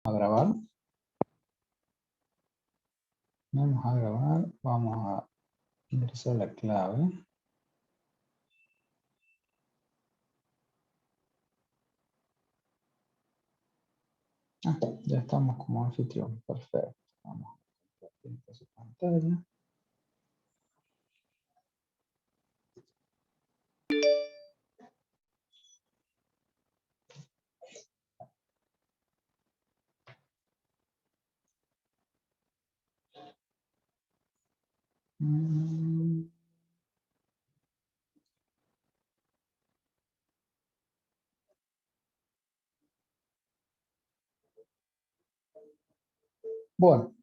A grabar. Vamos a grabar. Vamos a ingresar la clave. Ah, ya estamos como anfitrión. Perfecto. Vamos a compartir su pantalla. Mm. Bueno.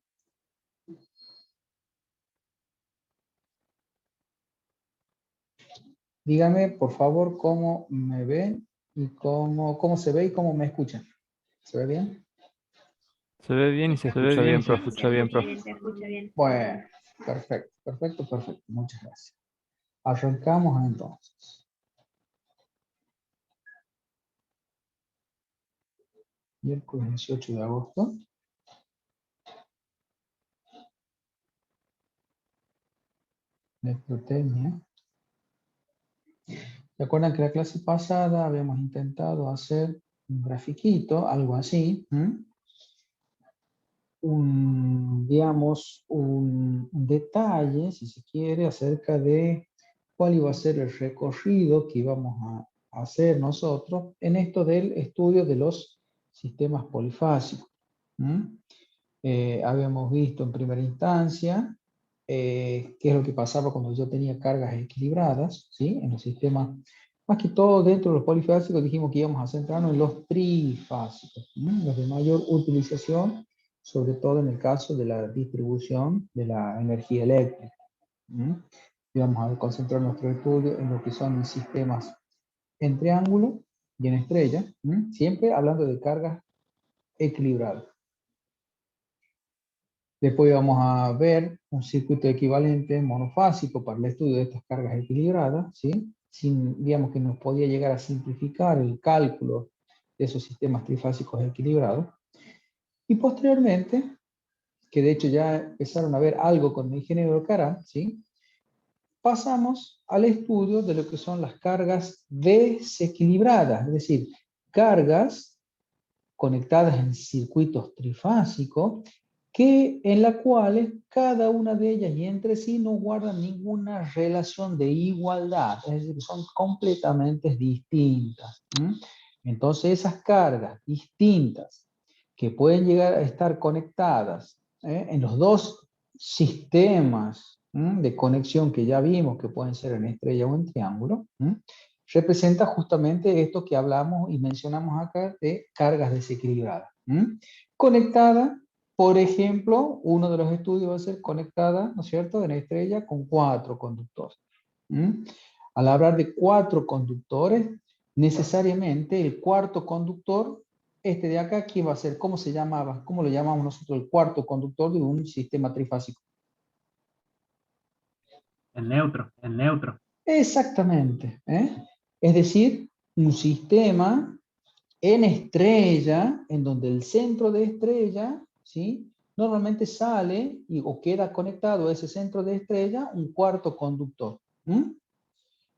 Dígame, por favor, cómo me ven y cómo se ve y cómo me escuchan. ¿Se ve bien? Se ve bien y se escucha bien, profe. Se escucha bien. Bueno, perfecto, perfecto, perfecto. Muchas gracias. Arrancamos entonces. Miércoles 18 de agosto. Electrotecnia. ¿Se acuerdan que la clase pasada habíamos intentado hacer un grafiquito, algo así? Digamos, un detalle, si se quiere, acerca de cuál iba a ser el recorrido que íbamos a hacer nosotros en esto del estudio de los sistemas polifásicos. Habíamos visto en primera instancia qué es lo que pasaba cuando yo tenía cargas equilibradas, ¿sí? En los sistemas, más que todo dentro de los polifásicos, dijimos que íbamos a centrarnos en los trifásicos, los de mayor utilización, sobre todo en el caso de la distribución de la energía eléctrica. Y vamos a concentrar nuestro estudio en lo que son sistemas en triángulo y en estrella, siempre hablando de cargas equilibradas. Después vamos a ver un circuito equivalente monofásico para el estudio de estas cargas equilibradas, ¿sí? Digamos que nos podía llegar a simplificar el cálculo de esos sistemas trifásicos equilibrados. Y posteriormente, que de hecho ya empezaron a ver algo con el ingeniero Caram, ¿sí? Pasamos al estudio de lo que son las cargas desequilibradas, es decir, cargas conectadas en circuitos trifásicos, en las cuales cada una de ellas y entre sí no guardan ninguna relación de igualdad, es decir, son completamente distintas. Entonces esas cargas distintas que pueden llegar a estar conectadas en los dos sistemas de conexión que ya vimos que pueden ser en estrella o en triángulo, representa justamente esto que hablamos y mencionamos acá de cargas desequilibradas. Conectada, por ejemplo, uno de los estudios va a ser conectada, ¿no es cierto?, en estrella con 4 conductores. Al hablar de 4 conductores, necesariamente el cuarto conductor, este de acá, ¿quién va a ser? ¿Cómo se llamaba? ¿Cómo lo llamamos nosotros el cuarto conductor de un sistema trifásico? El neutro, el neutro. Exactamente. Es decir, un sistema en estrella, en donde el centro de estrella, ¿sí?, normalmente sale o queda conectado a ese centro de estrella un cuarto conductor.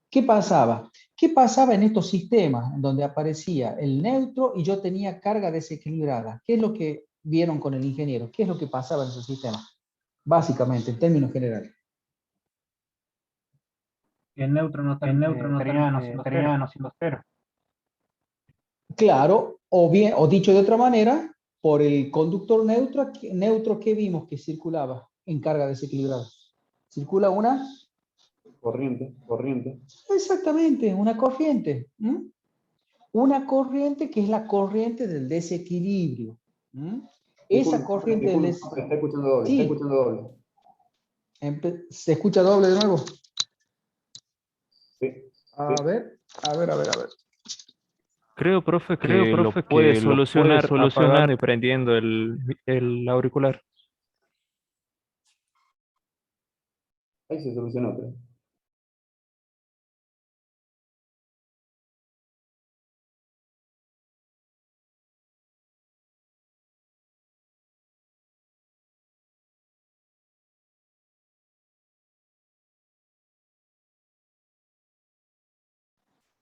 ¿Qué pasaba? ¿Qué pasaba en estos sistemas en donde aparecía el neutro y yo tenía carga desequilibrada? ¿Qué es lo que vieron con el ingeniero? ¿Qué es lo que pasaba en esos sistemas? Básicamente, en términos generales. El neutro no termina no siendo cero. Claro, o bien, o dicho de otra manera, por el conductor neutro que vimos que circulaba en carga desequilibrada. Circula una corriente. Exactamente, una corriente. Una corriente que es la corriente del desequilibrio. Esa corriente del desequilibrio. Está escuchando doble, Sí. está escuchando doble. ¿Se escucha doble de nuevo? Sí. A ver. Creo, profe, que lo puede solucionar apagando y prendiendo el auricular. Ahí se solucionó, creo.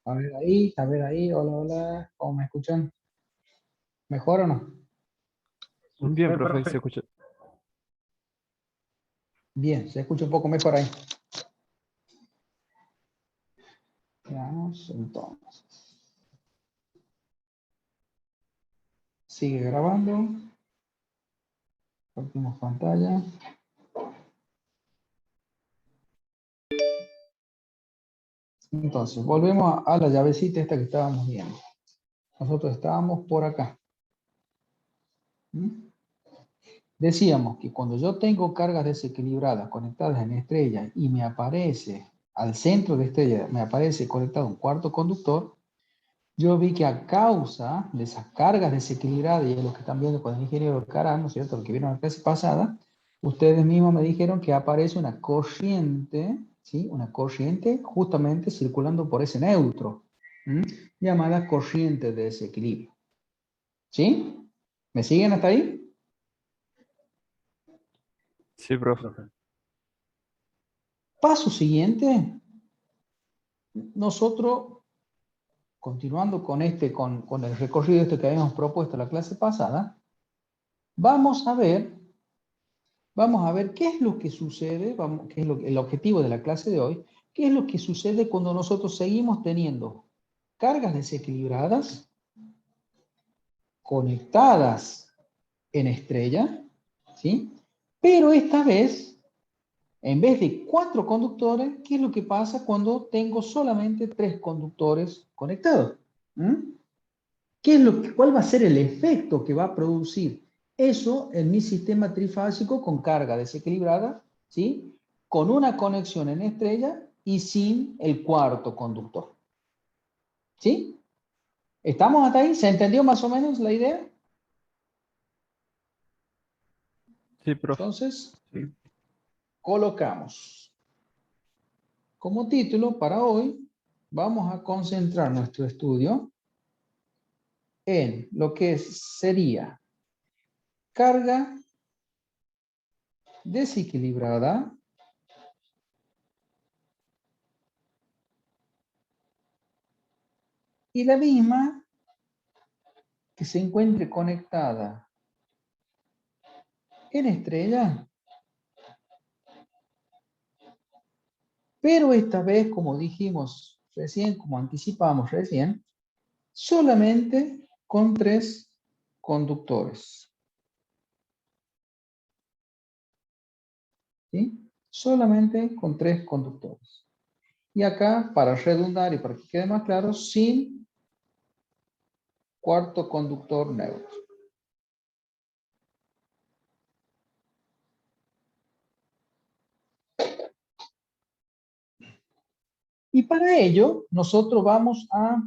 a ver ahí, hola, hola, ¿cómo me escuchan? ¿Mejor o no? Bien, profe, se escucha. Bien, se escucha un poco mejor ahí. Veamos entonces. Sigue grabando. Compartimos pantalla. Entonces, volvemos a la llavecita esta que estábamos viendo. Nosotros estábamos por acá. ¿Mm? Decíamos que cuando yo tengo cargas desequilibradas conectadas en estrella y me aparece al centro de estrella, me aparece conectado un cuarto conductor, yo vi que a causa de esas cargas desequilibradas, y es lo que están viendo con el ingeniero Caram, ¿no es cierto? Lo que vieron en la clase pasada, ustedes mismos me dijeron que aparece una corriente, ¿sí? Una corriente justamente circulando por ese neutro, ¿m? Llamada corriente de desequilibrio. ¿Sí? ¿Me siguen hasta ahí? Sí, profe. Paso siguiente, nosotros, continuando con el recorrido este que habíamos propuesto la clase pasada, vamos a ver qué es lo que sucede, qué es el objetivo de la clase de hoy, qué es lo que sucede cuando nosotros seguimos teniendo cargas desequilibradas conectadas en estrella, ¿sí? Pero esta vez, en vez de 4 conductores, ¿qué es lo que pasa cuando tengo solamente 3 conductores conectados? ¿Mm? ¿Cuál va a ser el efecto que va a producir eso en mi sistema trifásico con carga desequilibrada, ¿sí? Con una conexión en estrella y sin el cuarto conductor? ¿Sí? ¿Estamos hasta ahí? ¿Se entendió más o menos la idea? Sí, profe. Entonces, colocamos como título para hoy, vamos a concentrar nuestro estudio en lo que sería carga desequilibrada y la misma que se encuentre conectada en estrella, pero esta vez, como dijimos recién, como anticipamos recién, solamente con 3 conductores. ¿Sí? Solamente con 3 conductores. Y acá, para redundar y para que quede más claro, sin cuarto conductor neutro. Y para ello, nosotros vamos a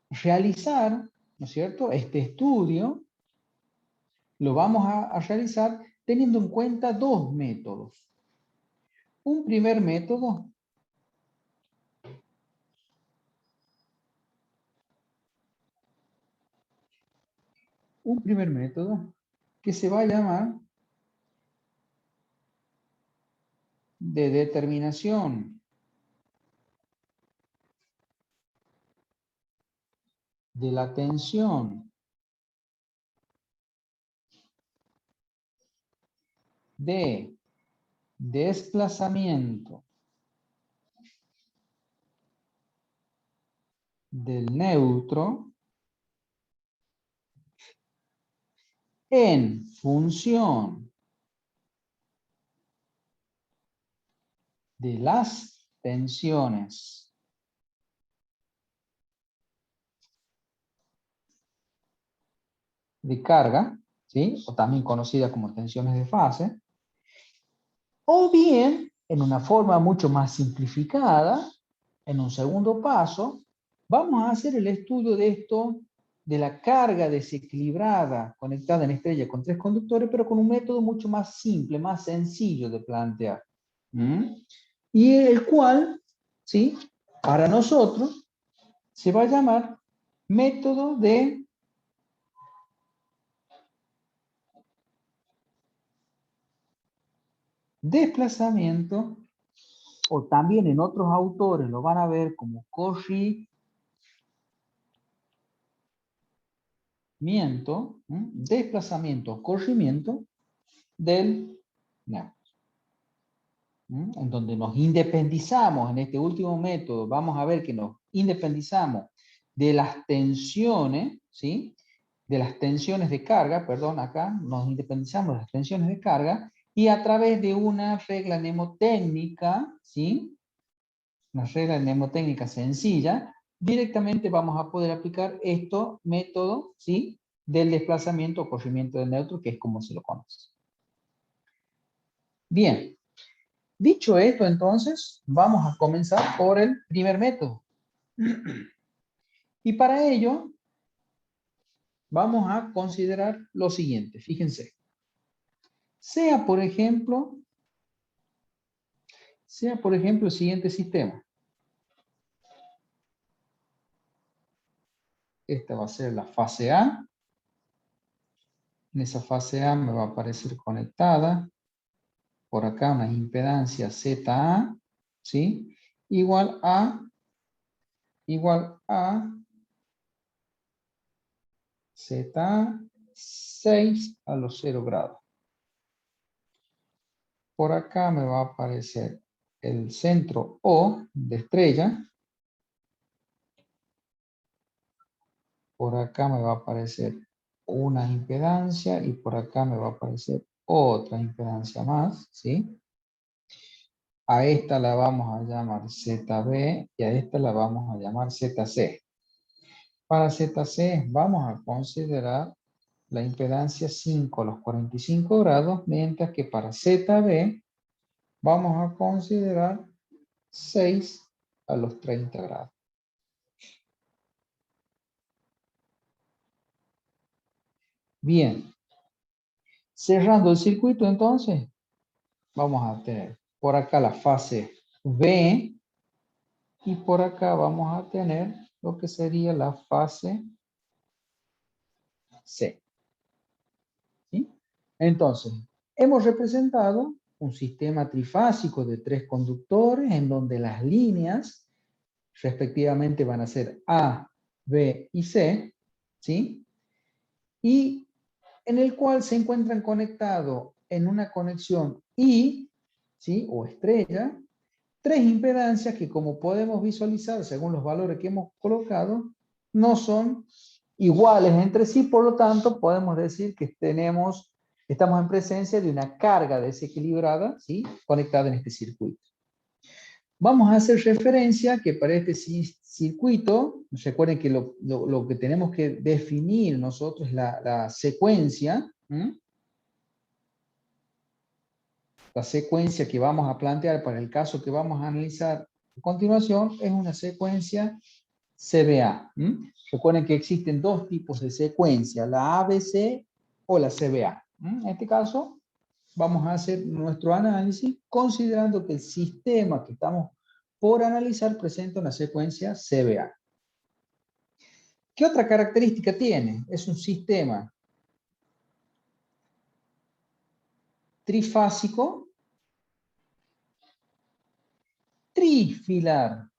realizar, ¿no es cierto?, este estudio, lo vamos a realizar teniendo en cuenta 2 métodos. Un primer método que se va a llamar de determinación de la tensión de desplazamiento del neutro en función de las tensiones de carga, ¿sí? O también conocidas como tensiones de fase, o bien, en una forma mucho más simplificada, en un segundo paso, vamos a hacer el estudio de esto, de la carga desequilibrada conectada en estrella con 3 conductores, pero con un método mucho más simple, más sencillo de plantear. ¿Mm? Y el cual, ¿sí?, para nosotros, se va a llamar método de desplazamiento, o también en otros autores lo van a ver como Cauchy desplazamiento, corrimiento del neutro. En donde nos independizamos en este último método, vamos a ver que nos independizamos de las tensiones, ¿sí? De las tensiones de carga, perdón, acá nos independizamos de las tensiones de carga, y a través de una regla mnemotécnica, ¿sí? Una regla mnemotécnica sencilla, directamente vamos a poder aplicar este método, ¿sí? Del desplazamiento o corrimiento del neutro, que es como se lo conoce. Bien. Dicho esto, entonces, vamos a comenzar por el primer método. Y para ello, vamos a considerar lo siguiente. Fíjense. Sea, por ejemplo, el siguiente sistema. Esta va a ser la fase A. En esa fase A me va a aparecer conectada por acá una impedancia ZA, ¿sí? Igual a ZA 6 a los 0 grados. Por acá me va a aparecer el centro O de estrella. Por acá me va a aparecer una impedancia y por acá me va a aparecer otra impedancia más, ¿sí? A esta la vamos a llamar ZB y a esta la vamos a llamar ZC. Para ZC vamos a considerar la impedancia 5 a los 45 grados, mientras que para ZB vamos a considerar 6 a los 30 grados. Bien. Cerrando el circuito, entonces, vamos a tener por acá la fase B y por acá vamos a tener lo que sería la fase C. ¿Sí? Entonces, hemos representado un sistema trifásico de 3 conductores en donde las líneas respectivamente van a ser A, B y C, ¿sí? Y en el cual se encuentran conectados en una conexión I, ¿sí? O estrella, 3 impedancias que, como podemos visualizar según los valores que hemos colocado, no son iguales entre sí, por lo tanto podemos decir que estamos en presencia de una carga desequilibrada, ¿sí? Conectada en este circuito. Vamos a hacer referencia que para este circuito, recuerden que lo que tenemos que definir nosotros es la secuencia, la secuencia que vamos a plantear para el caso que vamos a analizar a continuación es una secuencia CBA. Recuerden que existen dos tipos de secuencia, la ABC o la CBA. En este caso, vamos a hacer nuestro análisis considerando que el sistema que estamos por analizar presenta una secuencia CBA. ¿Qué otra característica tiene? Es un sistema trifásico, trifilar.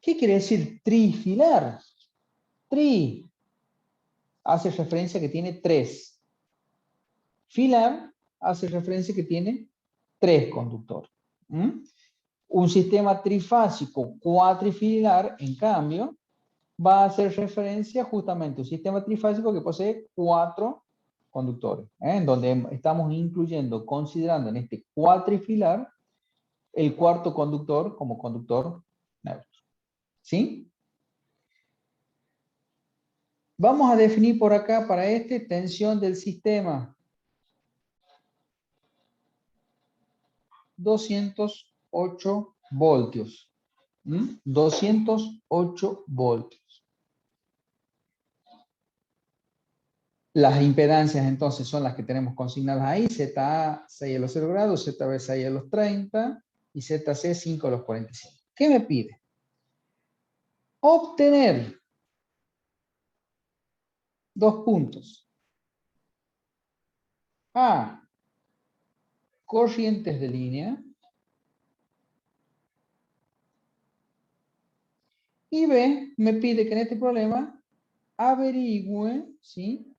¿Qué quiere decir trifilar? Tri hace referencia que tiene 3. Filar hace referencia que tiene 3 conductores. Un sistema trifásico cuatrifilar, en cambio, va a hacer referencia justamente a un sistema trifásico que posee 4 conductores, en donde estamos incluyendo, considerando en este cuatrifilar, el cuarto conductor como conductor neutro. ¿Sí? Vamos a definir por acá, para este, tensión del sistema. 208 voltios. 208 voltios. Las impedancias entonces son las que tenemos consignadas ahí. ZA 6 a los 0 grados, ZB 6 a los 30 y ZC 5 a los 45. ¿Qué me pide? Obtener 2 puntos. A, corrientes de línea. Y B, me pide que en este problema averigüe, ¿sí?,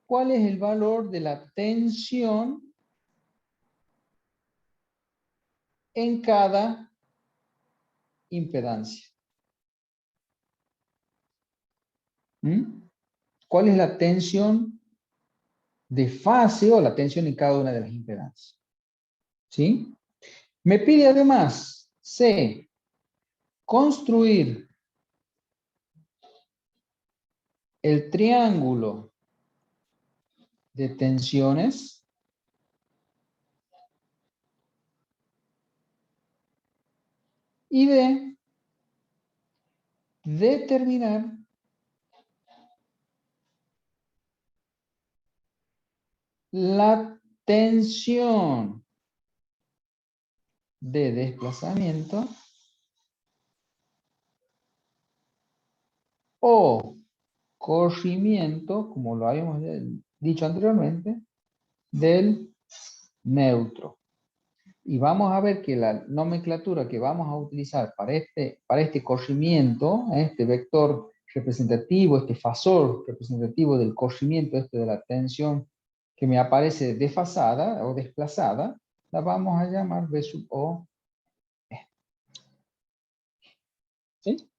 cuál es el valor de la tensión en cada impedancia. ¿Cuál es la tensión de fase o la tensión en cada una de las impedancias? ¿Sí? Me pide además, C, construir el triángulo de tensiones y D, determinar la tensión de desplazamiento o corrimiento, como lo habíamos dicho anteriormente, del neutro. Y vamos a ver que la nomenclatura que vamos a utilizar para este corrimiento, este vector representativo, este fasor representativo del corrimiento, de la tensión que me aparece desfasada o desplazada, la vamos a llamar V sub O. ¿Sí?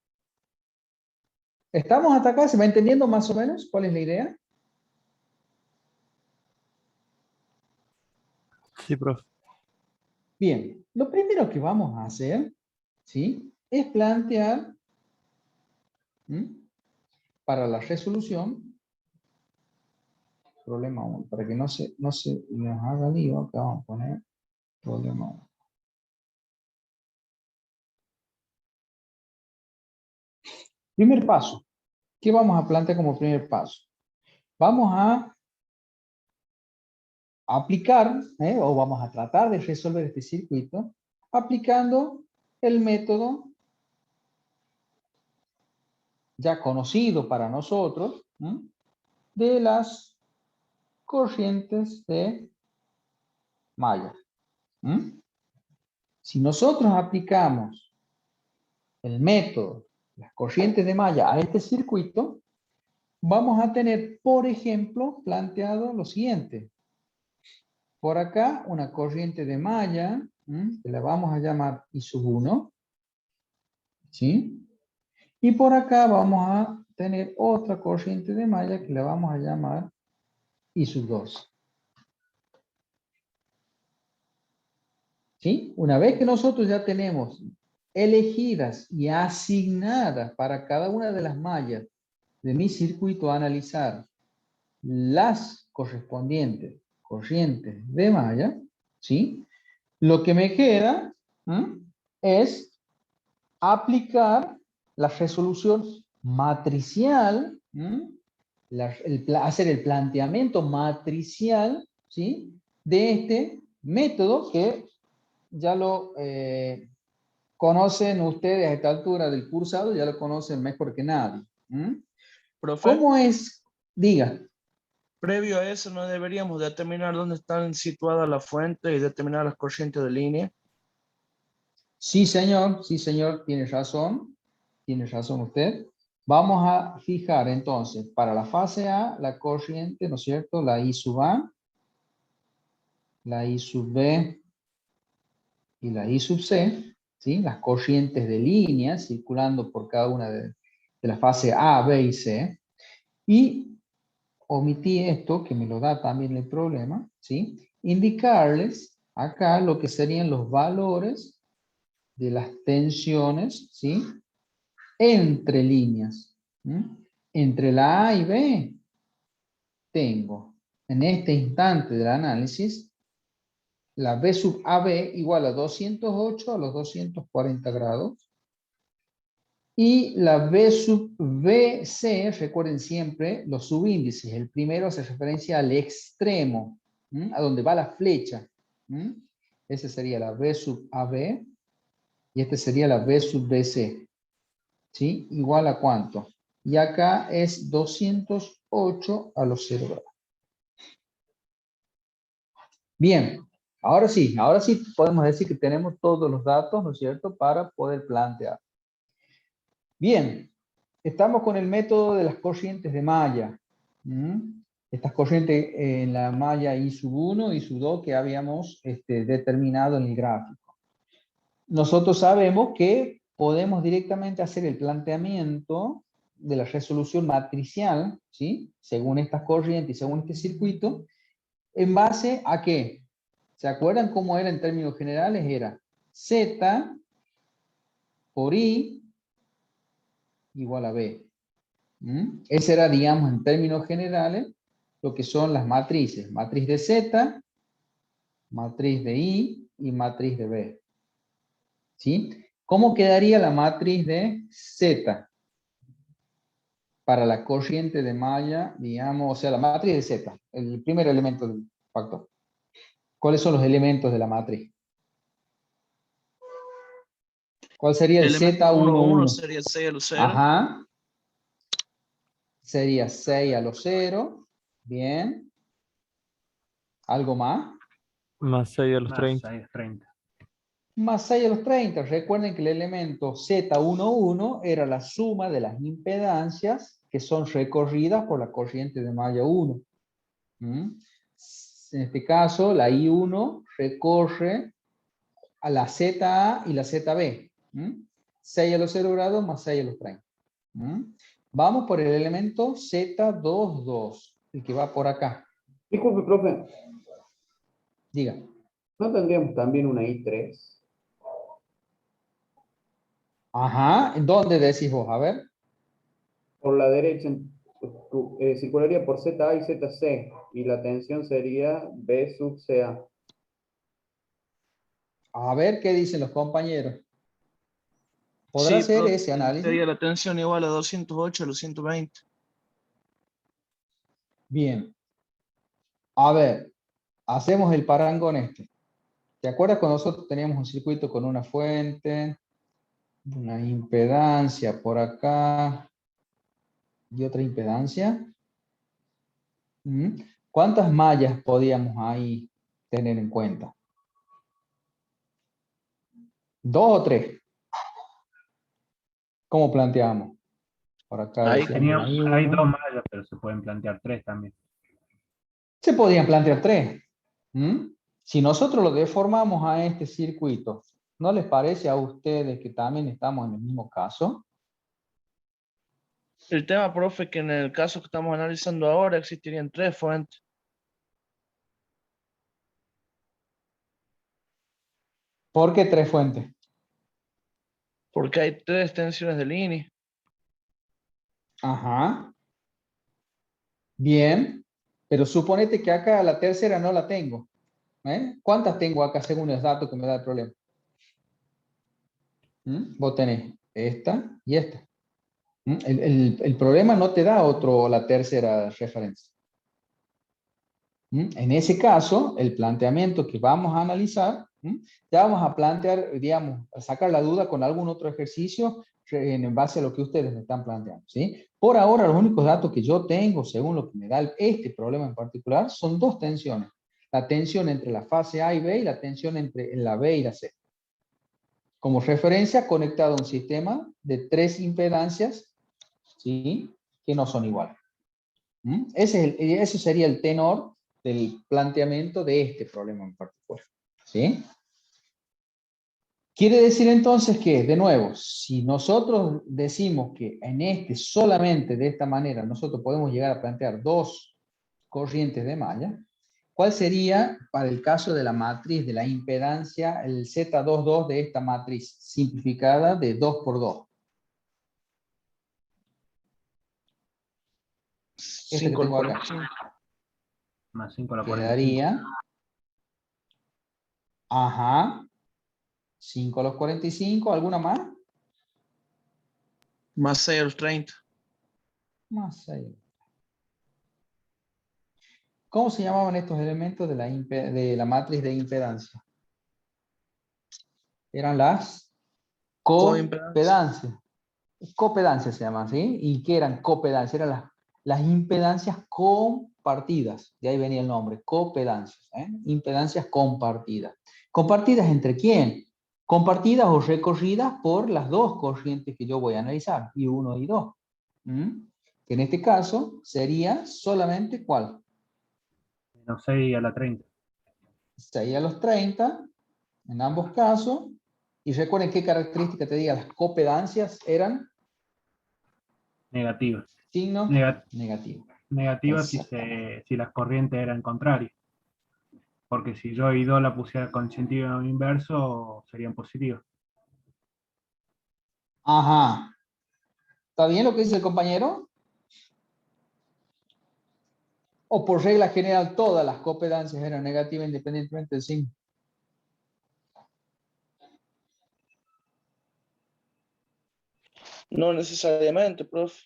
¿Estamos hasta acá? ¿Se va entendiendo más o menos cuál es la idea? Sí, profe. Bien, lo primero que vamos a hacer, ¿sí?, es plantear para la resolución, problema 1, para que no se nos haga lío, acá vamos a poner problema 1. Primer paso, ¿qué vamos a plantear como primer paso? Vamos a aplicar, o vamos a tratar de resolver este circuito, aplicando el método ya conocido para nosotros, de las corrientes de malla. Si nosotros aplicamos el método, las corrientes de malla a este circuito, vamos a tener, por ejemplo, planteado lo siguiente. Por acá, una corriente de malla, que la vamos a llamar I sub 1, ¿sí? Y por acá vamos a tener otra corriente de malla que la vamos a llamar I sub 2. ¿Sí? Una vez que nosotros ya tenemos elegidas y asignadas para cada una de las mallas de mi circuito a analizar las correspondientes corrientes de malla, ¿sí?, lo que me queda es aplicar la resolución matricial, hacer el planteamiento matricial, ¿sí?, de este método que ya lo conocen ustedes a esta altura del cursado, ya lo conocen mejor que nadie. Profe, ¿Cómo es? Diga. previo a eso, ¿no deberíamos determinar dónde están situadas las fuentes y determinar las corrientes de línea? Sí, señor, tiene razón usted. Vamos a fijar entonces, para la fase A, la corriente, ¿no es cierto?, la I sub A, la I sub B y la I sub C, ¿sí?, las corrientes de línea circulando por cada una de la fase A, B y C. Y omití esto, que me lo da también el problema, ¿sí?, indicarles acá lo que serían los valores de las tensiones, ¿sí?, entre líneas. Entre la A y B tengo, en este instante del análisis, la B sub AB igual a 208 a los 240 grados. Y la B sub BC, recuerden siempre los subíndices. El primero hace referencia al extremo, a donde va la flecha. Ese sería la B sub AB y este sería la B sub BC. ¿Sí? Igual a ¿cuánto? Y acá es 208 a los 0 grados. Bien, ahora sí podemos decir que tenemos todos los datos, ¿no es cierto?, para poder plantear. Bien, estamos con el método de las corrientes de malla. Estas corrientes en la malla I sub 1 y sub 2 que habíamos determinado en el gráfico. Nosotros sabemos que podemos directamente hacer el planteamiento de la resolución matricial, ¿sí? Según estas corrientes y según este circuito, ¿en base a qué? ¿Se acuerdan cómo era en términos generales? Era Z por I igual a B. Ese era, digamos, en términos generales, lo que son las matrices. Matriz de Z, matriz de I y matriz de B. ¿Sí? ¿Cómo quedaría la matriz de Z? Para la corriente de malla, digamos, o sea, la matriz de Z, el primer elemento del factor. ¿Cuáles son los elementos de la matriz? ¿Cuál sería el Z11? Sería 6 a los 0. Ajá. Sería 6 a los 0. Bien. ¿Algo más? Más 6 a los 30. 6 a los 30. Más 6 a los 30. Recuerden que el elemento Z11 era la suma de las impedancias que son recorridas por la corriente de malla 1. En este caso, la I1 recorre a la ZA y la ZB. 6 a los 0 grados más 6 a los 30. Vamos por el elemento Z22, el que va por acá. Disculpe, profe. Diga. ¿No tendríamos también una I3? Ajá, ¿dónde decís vos? A ver. Por la derecha, circularía por ZA y ZC, y la tensión sería B sub CA. A ver qué dicen los compañeros. ¿Podrá ser ese análisis? Sería la tensión igual a 208 a los 120. Bien. A ver, hacemos el parangón este. ¿Te acuerdas cuando nosotros teníamos un circuito con una fuente, una impedancia por acá y otra impedancia? ¿Cuántas mallas podíamos ahí tener en cuenta? ¿2 o 3? ¿Cómo planteamos? Por acá hay 2 mallas, pero se pueden plantear 3 también. Se podían plantear 3. Si nosotros lo deformamos a este circuito, ¿no les parece a ustedes que también estamos en el mismo caso? El tema, profe, que en el caso que estamos analizando ahora existirían 3 fuentes. ¿Por qué 3 fuentes? Porque hay 3 tensiones de línea. Ajá. Bien, pero suponete que acá la tercera no la tengo. ¿Cuántas tengo acá según los datos que me da el problema? Vos tenés esta y esta. El problema no te da la tercera referencia. En ese caso, el planteamiento que vamos a analizar, ya vamos a plantear, digamos, a sacar la duda con algún otro ejercicio en base a lo que ustedes me están planteando, ¿sí? Por ahora, los únicos datos que yo tengo, según lo que me da este problema en particular, son 2 tensiones. La tensión entre la fase A y B y la tensión entre la B y la C. Como referencia, conectado a un sistema de 3 impedancias, ¿sí? Que no son iguales. Ese sería el tenor del planteamiento de este problema en particular. ¿Sí? Quiere decir entonces que, de nuevo, si nosotros decimos que en solamente de esta manera, nosotros podemos llegar a plantear 2 corrientes de malla, ¿cuál sería, para el caso de la matriz de la impedancia, el Z22 de esta matriz simplificada de 2 por 2? 5 tengo acá. Más 5 a la 45. Quedaría, ajá, 5 a los 45, ¿alguna más? Más 6 a los 30. Más 6. ¿Cómo se llamaban estos elementos de la matriz de impedancia? Eran las copedancias. Copedancias se llaman, ¿sí? ¿Y qué eran copedancias? Eran las impedancias compartidas. De ahí venía el nombre, copedancias. Impedancias compartidas. ¿Compartidas entre quién? Compartidas o recorridas por las 2 corrientes que yo voy a analizar, I1 y I2. Que en este caso sería solamente ¿cuál? Menos 6 a la 30. 6 a los 30, en ambos casos. Y recuerden qué característica te diga, las copedancias eran Negativa. signo negativo. Negativa si las corrientes eran contrarias. Porque si yo y 2 la pusiera con sentido inverso, serían positivas. Ajá. ¿Está bien lo que dice el compañero? O por regla general todas las copedancias eran negativas independientemente del signo. No necesariamente, profe.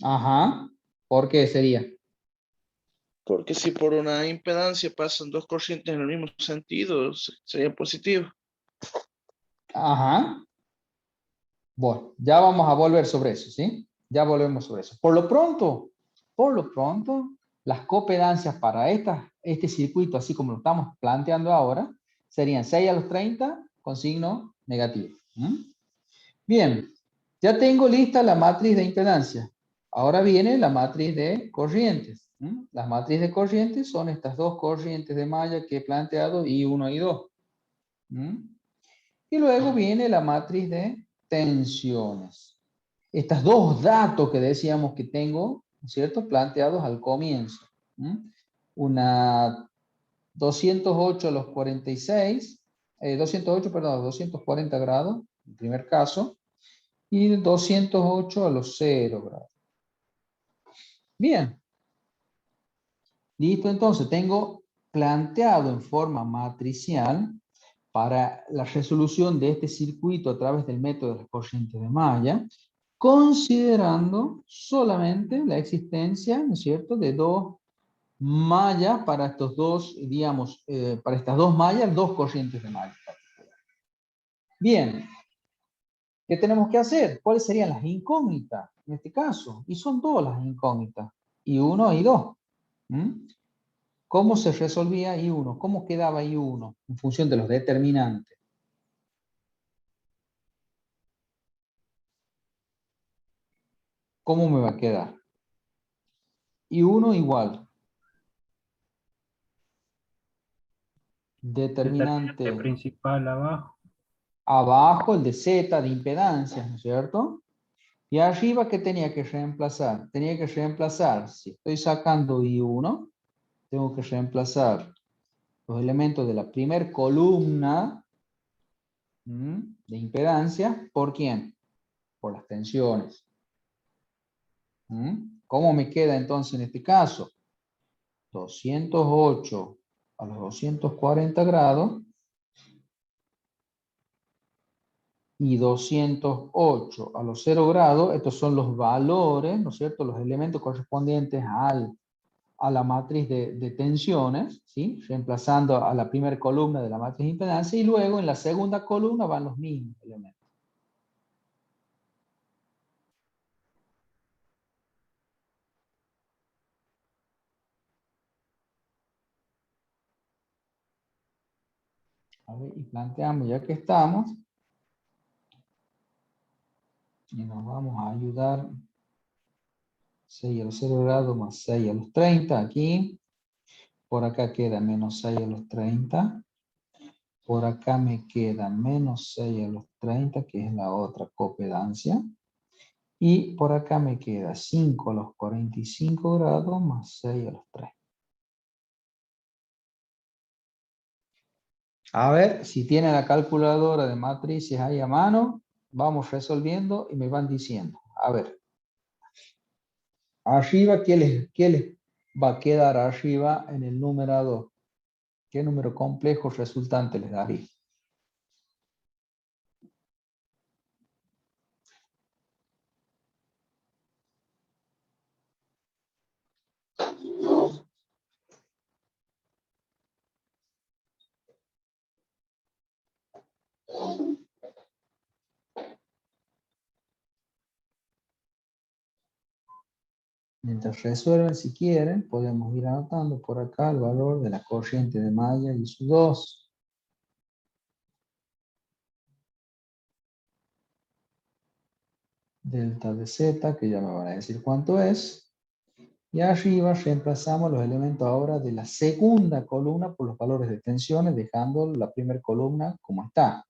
Ajá. ¿Por qué sería? Porque si por una impedancia pasan dos corrientes en el mismo sentido, sería positivo. Ajá. Bueno, ya vamos a volver sobre eso, ¿sí? Ya volvemos sobre eso. Por lo pronto, las copedancias para este circuito, así como lo estamos planteando ahora, serían 6 a los 30 con signo negativo. Bien, ya tengo lista la matriz de impedancia. Ahora viene la matriz de corrientes. Las matrices de corrientes son estas dos corrientes de malla que he planteado, I1 y I2. Y luego viene la matriz de tensiones. Estos dos datos que decíamos que tengo, ¿cierto? Planteados al comienzo. Una 208 a los 46, 208, perdón, 240 grados, en primer caso, y 208 a los 0 grados. Bien. Listo, entonces tengo planteado en forma matricial para la resolución de este circuito a través del método de las corrientes de malla, considerando solamente la existencia, ¿no es cierto?, de dos mallas para estos dos, digamos, para estas dos mallas, dos corrientes de malla. Bien, ¿qué tenemos que hacer? ¿Cuáles serían las incógnitas en este caso? Y son dos las incógnitas, I1 y I2. ¿Cómo se resolvía I1? ¿Cómo quedaba I1 en función de los determinantes? ¿Cómo me va a quedar? I1 igual. Determinante principal abajo. Abajo el de Z de impedancias, ¿no es cierto? Y arriba, ¿qué tenía que reemplazar? Tenía que reemplazar, si estoy sacando I1, tengo que reemplazar los elementos de la primer columna de impedancia. ¿Por quién? Por las tensiones. ¿Cómo me queda entonces en este caso? 208 a los 240 grados y 208 a los 0 grados. Estos son los valores, ¿no es cierto? Los elementos correspondientes a la matriz de tensiones, ¿sí? Reemplazando a la primera columna de la matriz de impedancia, y luego en la segunda columna van los mismos elementos. A ver, y planteamos, ya que estamos, y nos vamos a ayudar 6 a los 0 grados más 6 a los 30 aquí. Por acá queda menos 6 a los 30. Por acá me queda menos 6 a los 30, que es la otra copedancia. Y por acá me queda 5 a los 45 grados más 6 a los 30. A ver, si tienen la calculadora de matrices ahí a mano, vamos resolviendo y me van diciendo. A ver. Arriba, ¿qué les va a quedar arriba en el numerador? ¿Qué número complejo resultante les daría? Mientras resuelven, si quieren, podemos ir anotando por acá el valor de la corriente de malla y su 2. delta de z, que ya me van a decir cuánto es. Y arriba reemplazamos los elementos ahora de la segunda columna por los valores de tensiones, dejando la primera columna como está.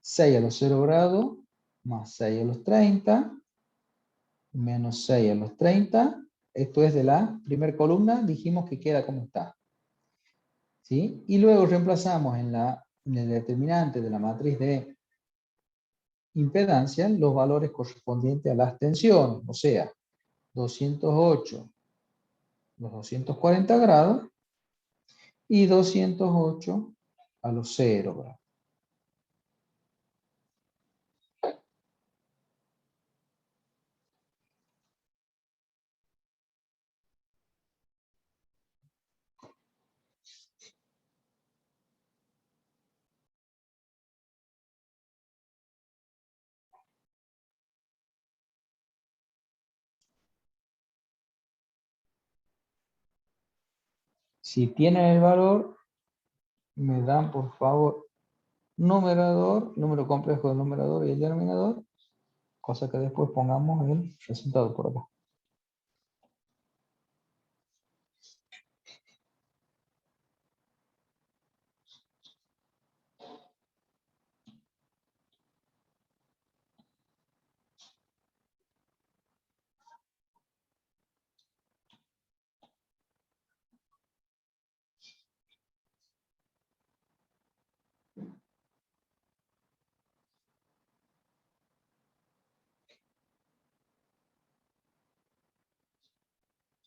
6 a los 0 grados, más 6 a los 30, menos 6 a los 30. Esto es de la primera columna, dijimos que queda como está. ¿Sí? Y luego reemplazamos en el determinante de la matriz de impedancia los valores correspondientes a las tensiones, o sea, 208 los 240 grados y 208 a los 0 grados. Si tienen el valor, me dan por favor numerador, número complejo del numerador y el denominador, cosa que después pongamos el resultado por acá.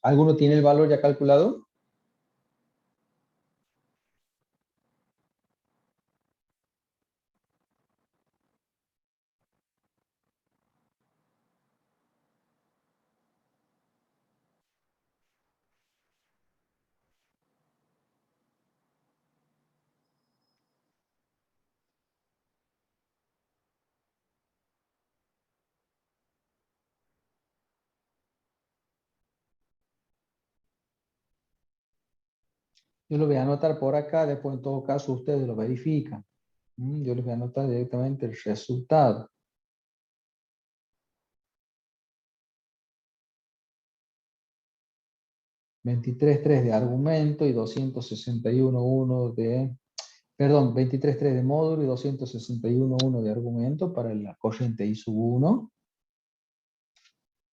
¿Alguno tiene el valor ya calculado? Yo lo voy a anotar por acá, después en todo caso ustedes lo verifican. Yo les voy a anotar directamente el resultado. $23,3 de argumento y 261,1 de... Perdón, 23,3 de módulo y 261,1 de argumento para la corriente I sub 1.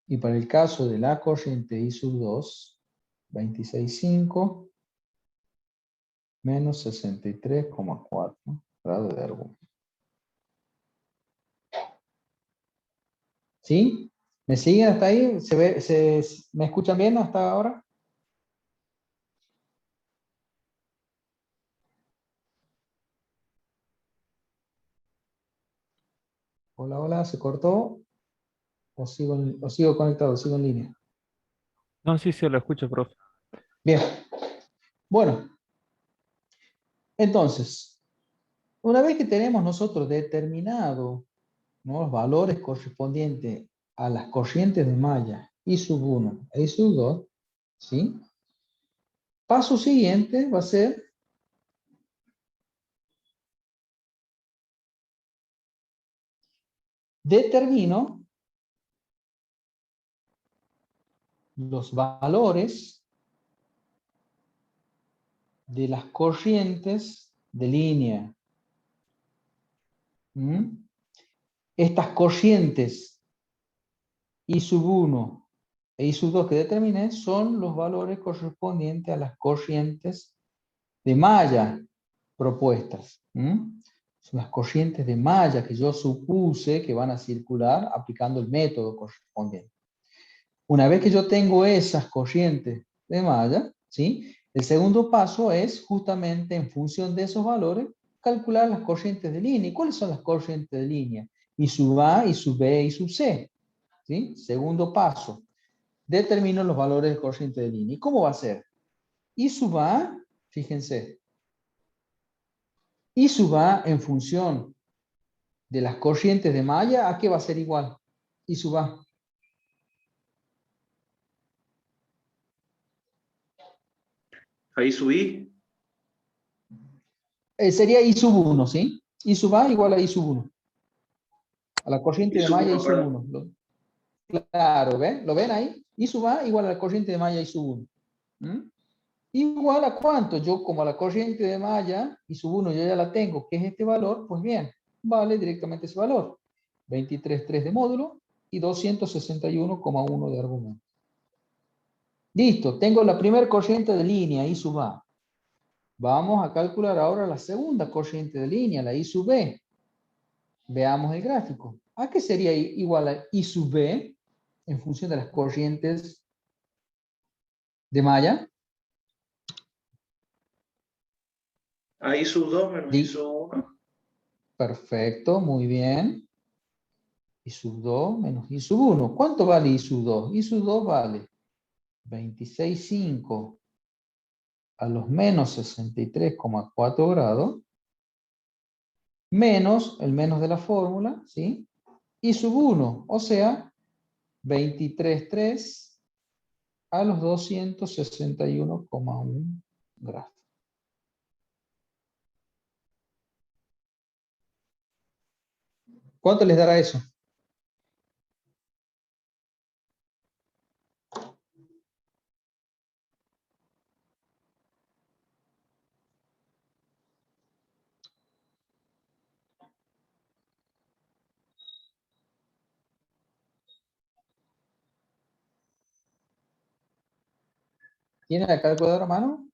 Y para el caso de la corriente I sub 2, 26,5 menos 63,4 grados de argumento. ¿Sí? ¿Me siguen hasta ahí? ¿Me escuchan bien hasta ahora? Hola, hola, ¿se cortó? ¿O sigo conectado, sigo en línea? No, sí, lo escucho, profe. Bien. Bueno, entonces, una vez que tenemos nosotros determinado, ¿no?, los valores correspondientes a las corrientes de malla I sub 1 e I sub 2, ¿sí? Paso siguiente va a ser determino los valores de las corrientes de línea. Estas corrientes I sub 1 e I sub 2 que determiné son los valores correspondientes a las corrientes de malla propuestas. Son las corrientes de malla que yo supuse que van a circular aplicando el método correspondiente. Una vez que yo tengo esas corrientes de malla, ¿sí?, el segundo paso es justamente en función de esos valores calcular las corrientes de línea. ¿Y cuáles son las corrientes de línea? I sub A, I sub B, I sub C. ¿Sí? Segundo paso. Determino los valores de corriente de línea. ¿Y cómo va a ser? I sub A, fíjense. I sub A en función de las corrientes de malla, ¿a qué va a ser igual? I sub A. ¿A I sub I? Sería I sub 1, ¿sí? I sub A igual a I sub 1. A la corriente de malla I sub 1. Claro, ¿ven? ¿Lo ven ahí? I sub A igual a la corriente de malla I sub 1. ¿Mm? Igual a cuánto, yo como a la corriente de malla I sub 1 yo ya la tengo, que es este valor, pues bien, vale directamente ese valor. 23,3 de módulo y 261,1 de argumento. Listo, tengo la primera corriente de línea, I sub A. Vamos a calcular ahora la segunda corriente de línea, la I sub B. Veamos el gráfico. ¿A qué sería igual a I sub B en función de las corrientes de malla? A I sub 2 menos I sub 1. Perfecto, muy bien. I sub 2 menos I sub 1. ¿Cuánto vale I sub 2? I sub 2 vale 26,5 a los menos 63,4 grados, menos el menos de la fórmula, ¿sí? I sub 1, o sea, 23,3 a los 261,1 grados. ¿Cuánto les dará eso? ¿Tiene la calculadora a mano?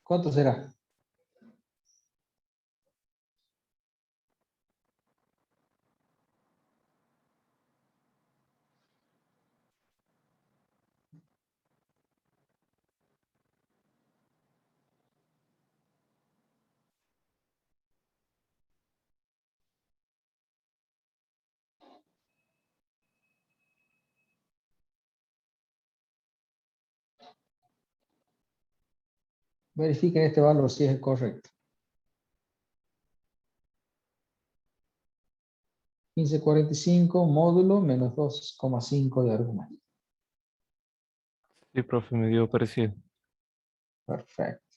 ¿Cuánto será? Verifiquen este valor si es el correcto. 1545 módulo menos 2,5 de argumento. Sí, profe, me dio parecido. Perfecto.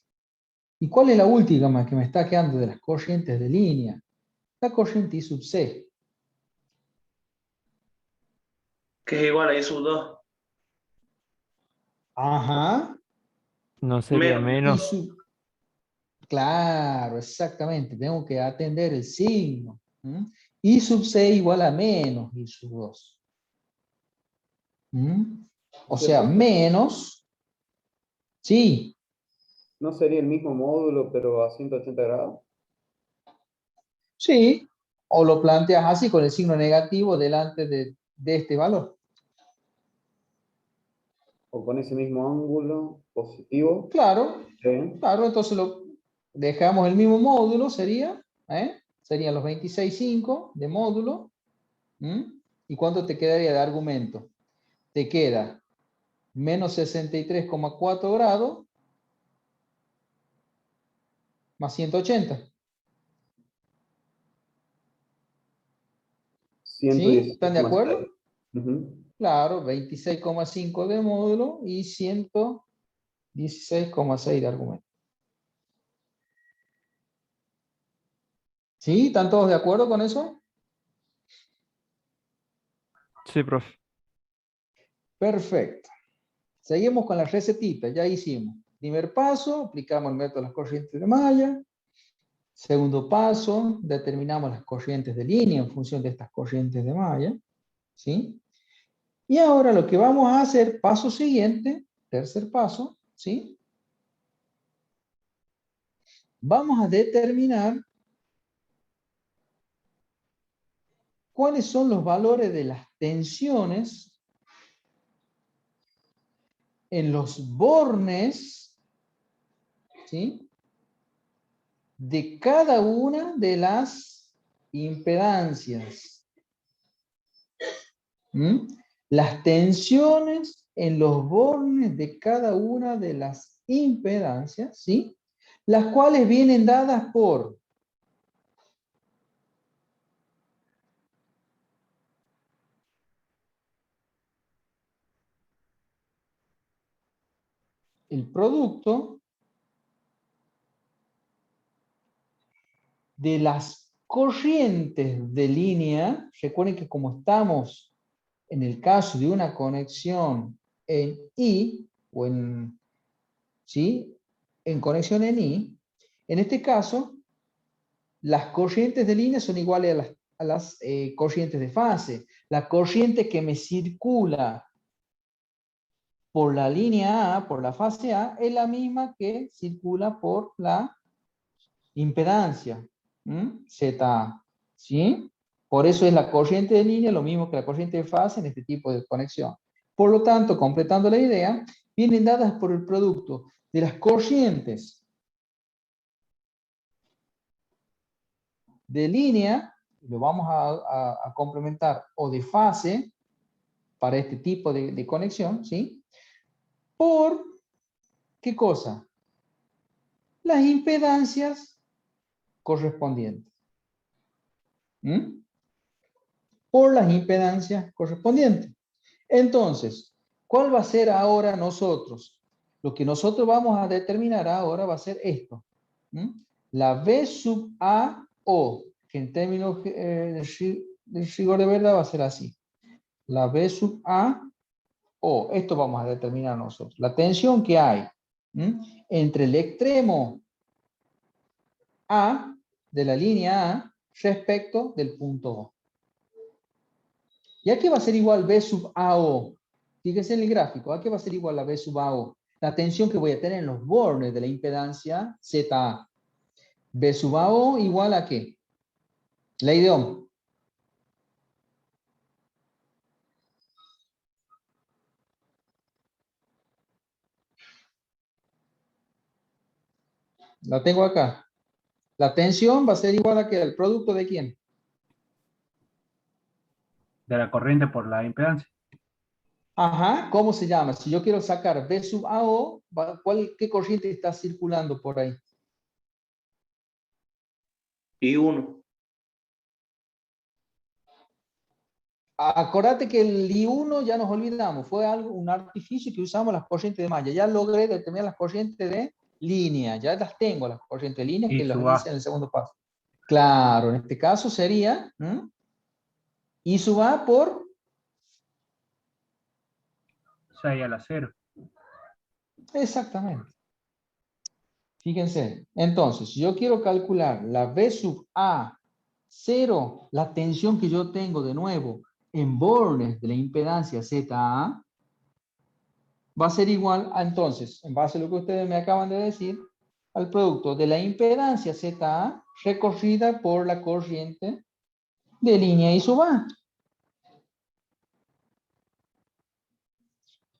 ¿Y cuál es la última que me está quedando de las corrientes de línea? La corriente I sub C. Que es igual a I sub 2. Ajá. No sería I menos. sub... Claro, exactamente. Tengo que atender el signo. ¿Mm? I sub C igual a menos I sub 2. ¿Mm? O sea, menos... Sí. ¿No sería el mismo módulo, pero a 180 grados? Sí. O lo planteas así con el signo negativo delante de este valor. ¿O con ese mismo ángulo positivo? Claro. Sí. Claro, entonces lo dejamos el mismo módulo, serían los 26,5 de módulo. ¿Mm? ¿Y cuánto te quedaría de argumento? Te queda menos 63,4 grados más 180. ¿Sí? ¿Están de acuerdo? 116,6. Claro, 26,5 de módulo y 116,6 de argumento. ¿Sí? ¿Están todos de acuerdo con eso? Sí, profe. Perfecto. Seguimos con las recetitas, ya hicimos. Primer paso, aplicamos el método de las corrientes de malla. Segundo paso, determinamos las corrientes de línea en función de estas corrientes de malla. ¿Sí? Y ahora lo que vamos a hacer, paso siguiente, tercer paso, ¿sí? Vamos a determinar cuáles son los valores de las tensiones en los bornes, ¿sí? De cada una de las impedancias. ¿Mm? Las tensiones en los bornes de cada una de las impedancias, ¿sí? Las cuales vienen dadas por el producto de las corrientes de línea. Recuerden que como estamos en el caso de una conexión en I, o en, ¿sí? En conexión en I, en este caso, las corrientes de línea son iguales a las corrientes de fase. La corriente que me circula por la línea A, por la fase A, es la misma que circula por la impedancia, ZA, ¿sí? Por eso es la corriente de línea lo mismo que la corriente de fase en este tipo de conexión. Por lo tanto, completando la idea, vienen dadas por el producto de las corrientes de línea, lo vamos a complementar, o de fase, para este tipo de conexión, ¿sí? Por, ¿qué cosa? Las impedancias correspondientes. Por las impedancias correspondientes. Entonces, ¿cuál va a ser ahora nosotros? Lo que nosotros vamos a determinar ahora va a ser esto. La B sub A O, que en términos de rigor de verdad va a ser así. La B sub A O, esto vamos a determinar nosotros. La tensión que hay entre el extremo A de la línea A respecto del punto O. ¿Y a qué va a ser igual B sub AO? Fíjense en el gráfico, ¿a qué va a ser igual la B sub AO? La tensión que voy a tener en los bornes de la impedancia ZA. B sub AO igual a ¿qué? Ley de Ohm. La tengo acá. La tensión va a ser igual a ¿qué? ¿El producto de quién? De la corriente por la impedancia. Ajá, ¿cómo se llama? Si yo quiero sacar B sub AO, ¿qué corriente está circulando por ahí? I1. Acordate que el I1 ya nos olvidamos, fue un artificio que usamos las corrientes de malla. Ya logré determinar las corrientes de línea, ya las tengo, las corrientes de línea, que I las sub A. hice en el segundo paso. Claro, en este caso sería I sub A por 6 a la 0. exactamente. Fíjense, entonces, si yo quiero calcular la B sub A 0, la tensión que yo tengo de nuevo en bornes de la impedancia ZA, va a ser igual a, entonces, en base a lo que ustedes me acaban de decir, al producto de la impedancia ZA recorrida por la corriente de línea I sub A.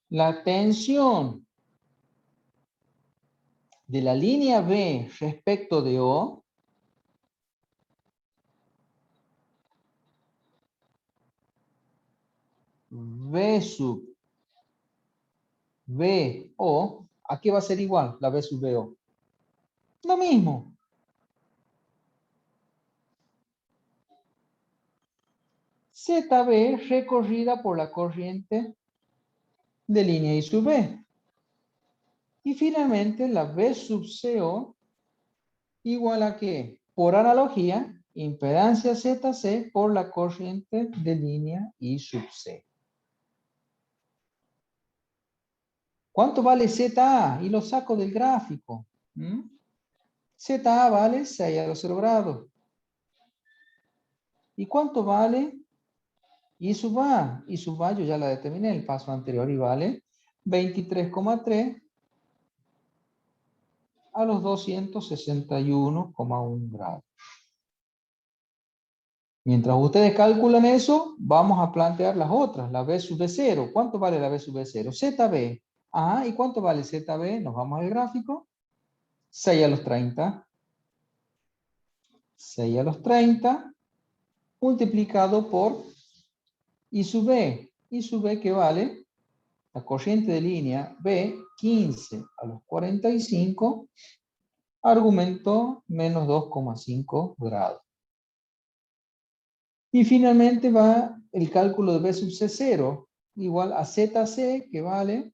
La tensión de la línea B respecto de O B sub BO, ¿a qué va a ser igual la B sub BO? Lo mismo. ZB recorrida por la corriente de línea I sub B. Y finalmente la B sub CO igual a ¿qué? Por analogía, impedancia ZC por la corriente de línea I sub C. ¿Cuánto vale ZA? Y lo saco del gráfico. ZA vale 6 a los 0 grados. ¿Y cuánto vale I sub A? I sub A yo ya la determiné en el paso anterior y vale 23,3 a los 261,1 grados. Mientras ustedes calculan eso, vamos a plantear las otras, la B sub B0. ¿Cuánto vale la B sub B0? ZB. Ajá, ¿y cuánto vale ZB? Nos vamos al gráfico. 6 a los 30. 6 a los 30 multiplicado por I sub B. I sub B que vale la corriente de línea B, 15 a los 45, argumento menos 2,5 grados. Y finalmente va el cálculo de B sub C0, igual a ZC, que vale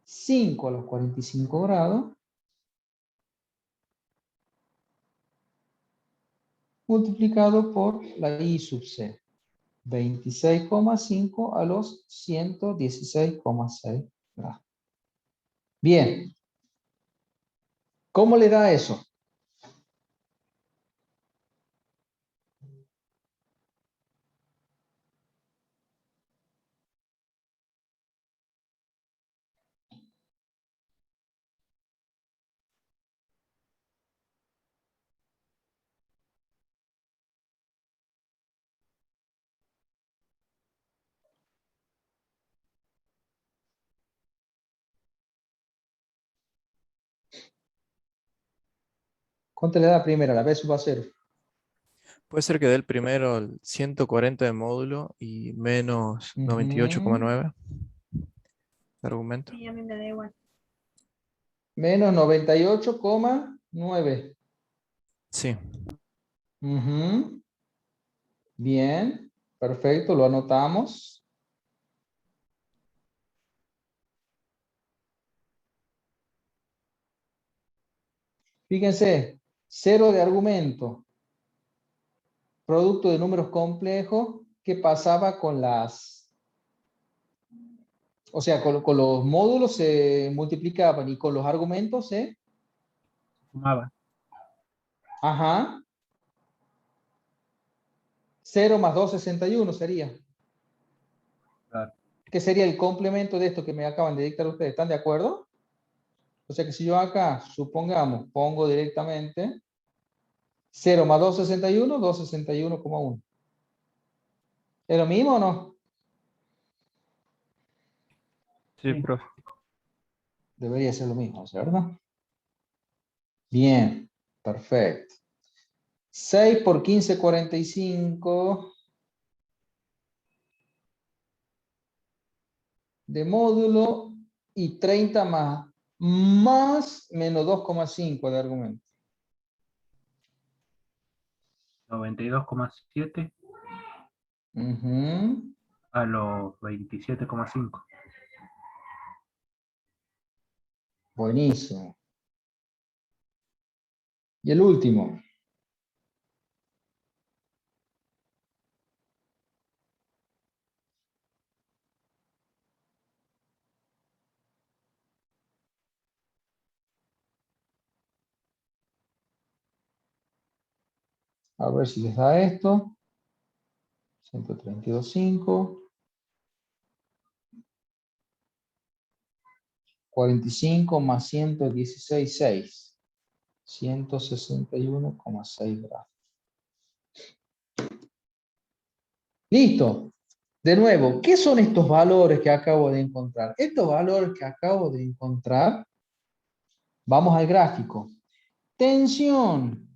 5 a los 45 grados, multiplicado por la I sub C, 26,5 a los 116,6 grados. Bien, ¿cómo le da eso? ¿Cuánto le da primero? La B sub A0. Puede ser que dé el primero el 140 de módulo y menos 98,9 de argumento. Sí, a mí me da igual. Menos 98,9. Sí. Bien, perfecto, lo anotamos. Fíjense, 0 de argumento, producto de números complejos, ¿qué pasaba con las... O sea, con los módulos se multiplicaban y con los argumentos se... Sumaba. Ajá. 0 más 2, 61 sería. Claro. ¿Qué sería el complemento de esto que me acaban de dictar ustedes? ¿Están de acuerdo? O sea que si yo acá, supongamos, pongo directamente 0 más 2, 61, 261,1. ¿Es lo mismo o no? Sí, Sí. profe. Debería ser lo mismo, ¿cierto? Bien, perfecto. 6 por 15, 45 de módulo y 30 más menos 2,5 de argumento. 92,7 Ujú. a los 27,5. Buenísimo. Y el último. A ver si les da esto. 132,5. 45 más 116,6. 161,6 grados. Listo. De nuevo, ¿qué son estos valores que acabo de encontrar? Estos valores que acabo de encontrar, vamos al gráfico. Tensión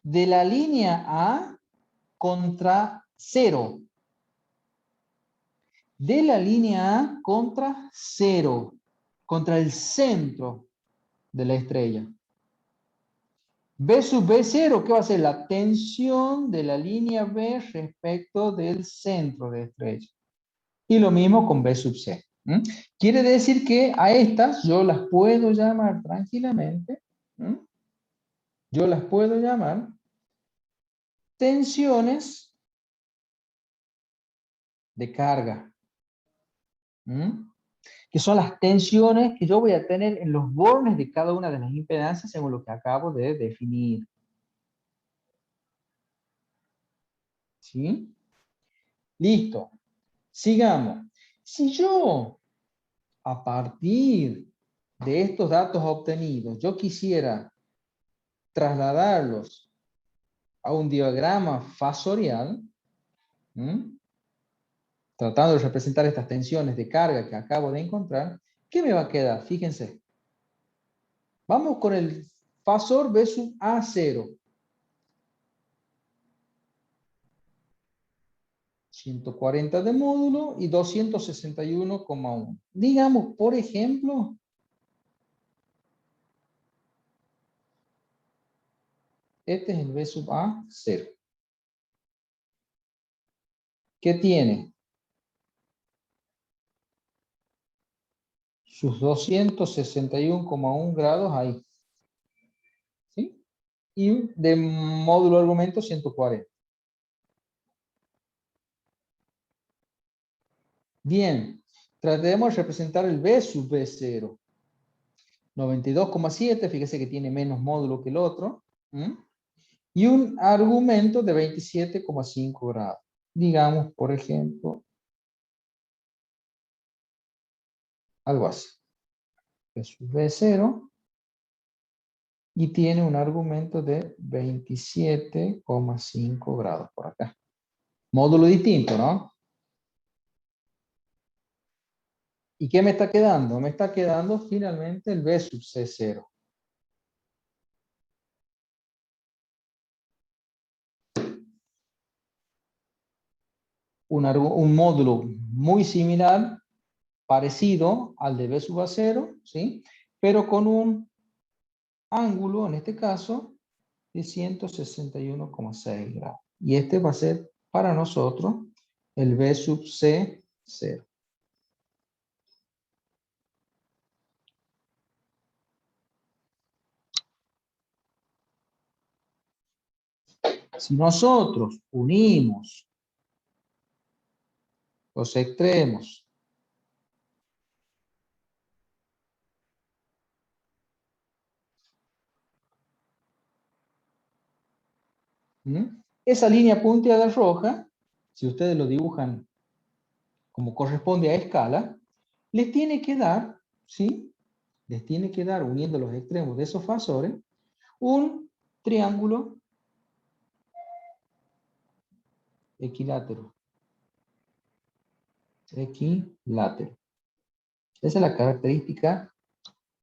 de la línea A contra 0. De la línea A contra 0. Contra el centro de la estrella. B sub B0, ¿qué va a ser? La tensión de la línea B respecto del centro de la estrella. Y lo mismo con B sub C. Quiere decir que a estas yo las puedo llamar tranquilamente. Yo las puedo llamar tensiones de carga. Que son las tensiones que yo voy a tener en los bornes de cada una de las impedancias según lo que acabo de definir. ¿Sí? Listo. Sigamos. Si yo, a partir de estos datos obtenidos, yo quisiera trasladarlos a un diagrama fasorial, tratando de representar estas tensiones de carga que acabo de encontrar, ¿qué me va a quedar? Fíjense. Vamos con el fasor B sub A0. 140 de módulo y 261,1. Digamos, por ejemplo, este es el B sub A 0. ¿Qué tiene? Sus 261,1 grados ahí. ¿Sí? Y de módulo argumento 140. Bien, tratemos de representar el B sub B0. 92,7, fíjese que tiene menos módulo que el otro. Y un argumento de 27,5 grados. Digamos, por ejemplo, algo así. B sub B0. Y tiene un argumento de 27,5 grados por acá. Módulo distinto, ¿no? ¿Y qué me está quedando? Me está quedando finalmente el B sub C0. Un módulo muy similar, parecido al de B sub A0, ¿sí? Pero con un ángulo, en este caso, de 161,6 grados. Y este va a ser para nosotros el B sub C0. Si nosotros unimos los extremos esa línea punteada roja, si ustedes lo dibujan como corresponde a escala, les tiene que dar, ¿sí? Les tiene que dar, uniendo los extremos de esos fasores, un triángulo equilátero. Equilátero. Esa es la característica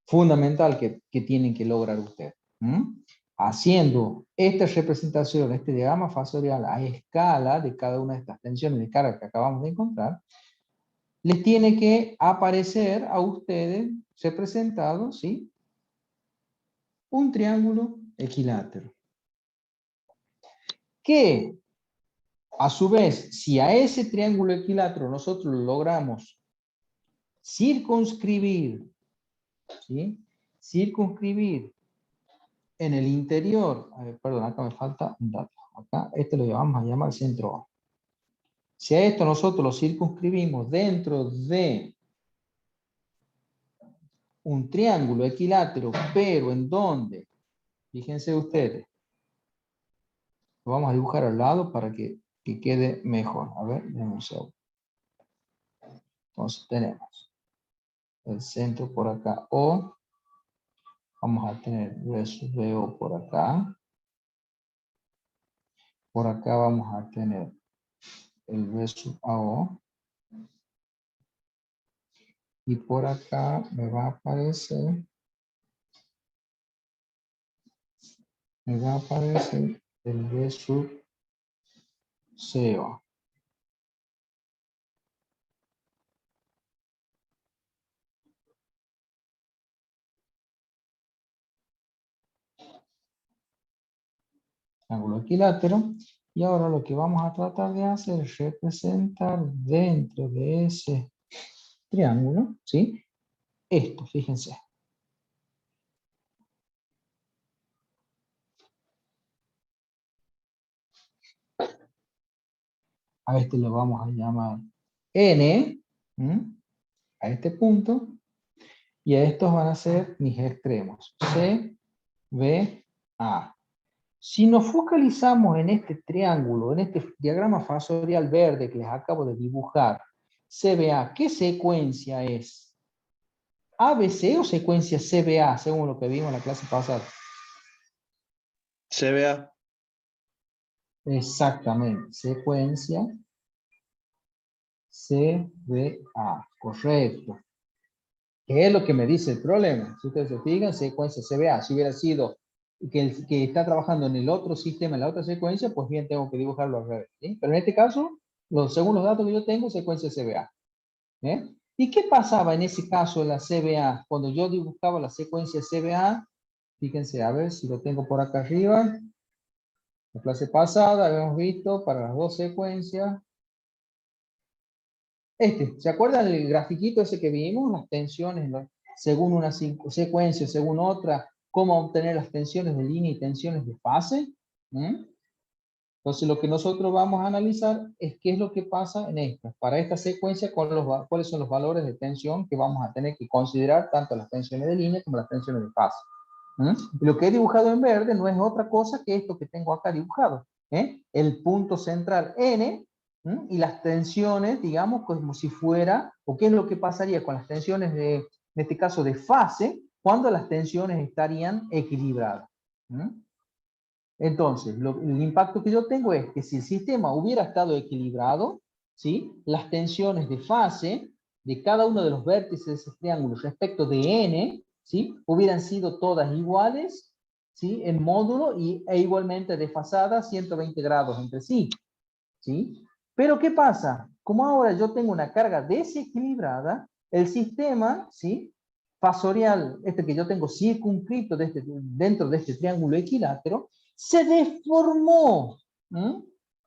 fundamental que tienen que lograr ustedes. Haciendo esta representación, este diagrama fasorial a escala de cada una de estas tensiones de carga que acabamos de encontrar, les tiene que aparecer a ustedes representado, ¿sí? Un triángulo equilátero. Que, a su vez, si a ese triángulo equilátero nosotros lo logramos circunscribir, ¿sí? Circunscribir en el interior, perdón, acá me falta un dato. Acá, este lo vamos a llamar centro A. Si a esto nosotros lo circunscribimos dentro de un triángulo equilátero, pero en donde, fíjense ustedes, lo vamos a dibujar al lado para que quede mejor. A ver, denme un segundo. Entonces tenemos el centro por acá O, vamos a tener B sub BO por acá. Por acá vamos a tener el B sub AO. Y por acá me va a aparecer el B sub CO. Ángulo equilátero. Y ahora lo que vamos a tratar de hacer es representar dentro de ese triángulo, ¿sí? Esto, fíjense. A este lo vamos a llamar N, a este punto, y a estos van a ser mis extremos, C, B, A. Si nos focalizamos en este triángulo, en este diagrama fasorial verde que les acabo de dibujar, CBA, ¿qué secuencia es? ¿ABC o secuencia CBA, según lo que vimos en la clase pasada? CBA. Exactamente, secuencia CBA, correcto. ¿Qué es lo que me dice el problema? Si ustedes se fijan, secuencia CBA, si hubiera sido que el que está trabajando en el otro sistema, en la otra secuencia, pues bien tengo que dibujarlo al revés, ¿sí? Pero en este caso, según los datos que yo tengo, secuencia CBA. ¿Y qué pasaba en ese caso en la CBA? Cuando yo dibujaba la secuencia CBA, fíjense, a ver si lo tengo por acá arriba. La clase pasada habíamos visto para las dos secuencias. ¿Se acuerdan del grafiquito ese que vimos? Las tensiones, según una secuencia, según otra, cómo obtener las tensiones de línea y tensiones de fase. Entonces lo que nosotros vamos a analizar es qué es lo que pasa en esta. Para esta secuencia, cuáles son los valores de tensión que vamos a tener que considerar, tanto las tensiones de línea como las tensiones de fase. Lo que he dibujado en verde no es otra cosa que esto que tengo acá dibujado. El punto central N, y las tensiones, digamos, como si fuera, o qué es lo que pasaría con las tensiones en este caso de fase, cuando las tensiones estarían equilibradas. Entonces, el impacto que yo tengo es que si el sistema hubiera estado equilibrado, ¿sí? Las tensiones de fase de cada uno de los vértices de ese triángulo respecto de N, ¿sí? Hubieran sido todas iguales, ¿sí? En módulo e igualmente desfasadas 120 grados entre sí, ¿sí? Pero ¿qué pasa? Como ahora yo tengo una carga desequilibrada, el sistema, ¿sí? Fasorial, este que yo tengo circunscrito dentro de este triángulo equilátero, se deformó,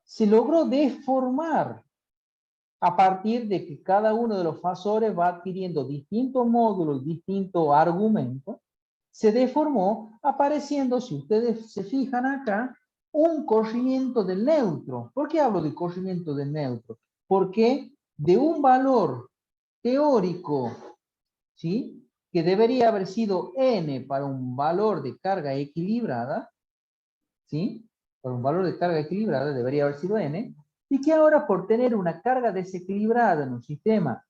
se logró deformar a partir de que cada uno de los fasores va adquiriendo distintos módulos y distintos argumentos. Se deformó apareciendo, si ustedes se fijan acá, un corrimiento del neutro. ¿Por qué hablo de corrimiento del neutro? Porque de un valor teórico, ¿sí?, que debería haber sido n para un valor de carga equilibrada, ¿sí?, para un valor de carga equilibrada debería haber sido n, y que ahora por tener una carga desequilibrada en un sistema,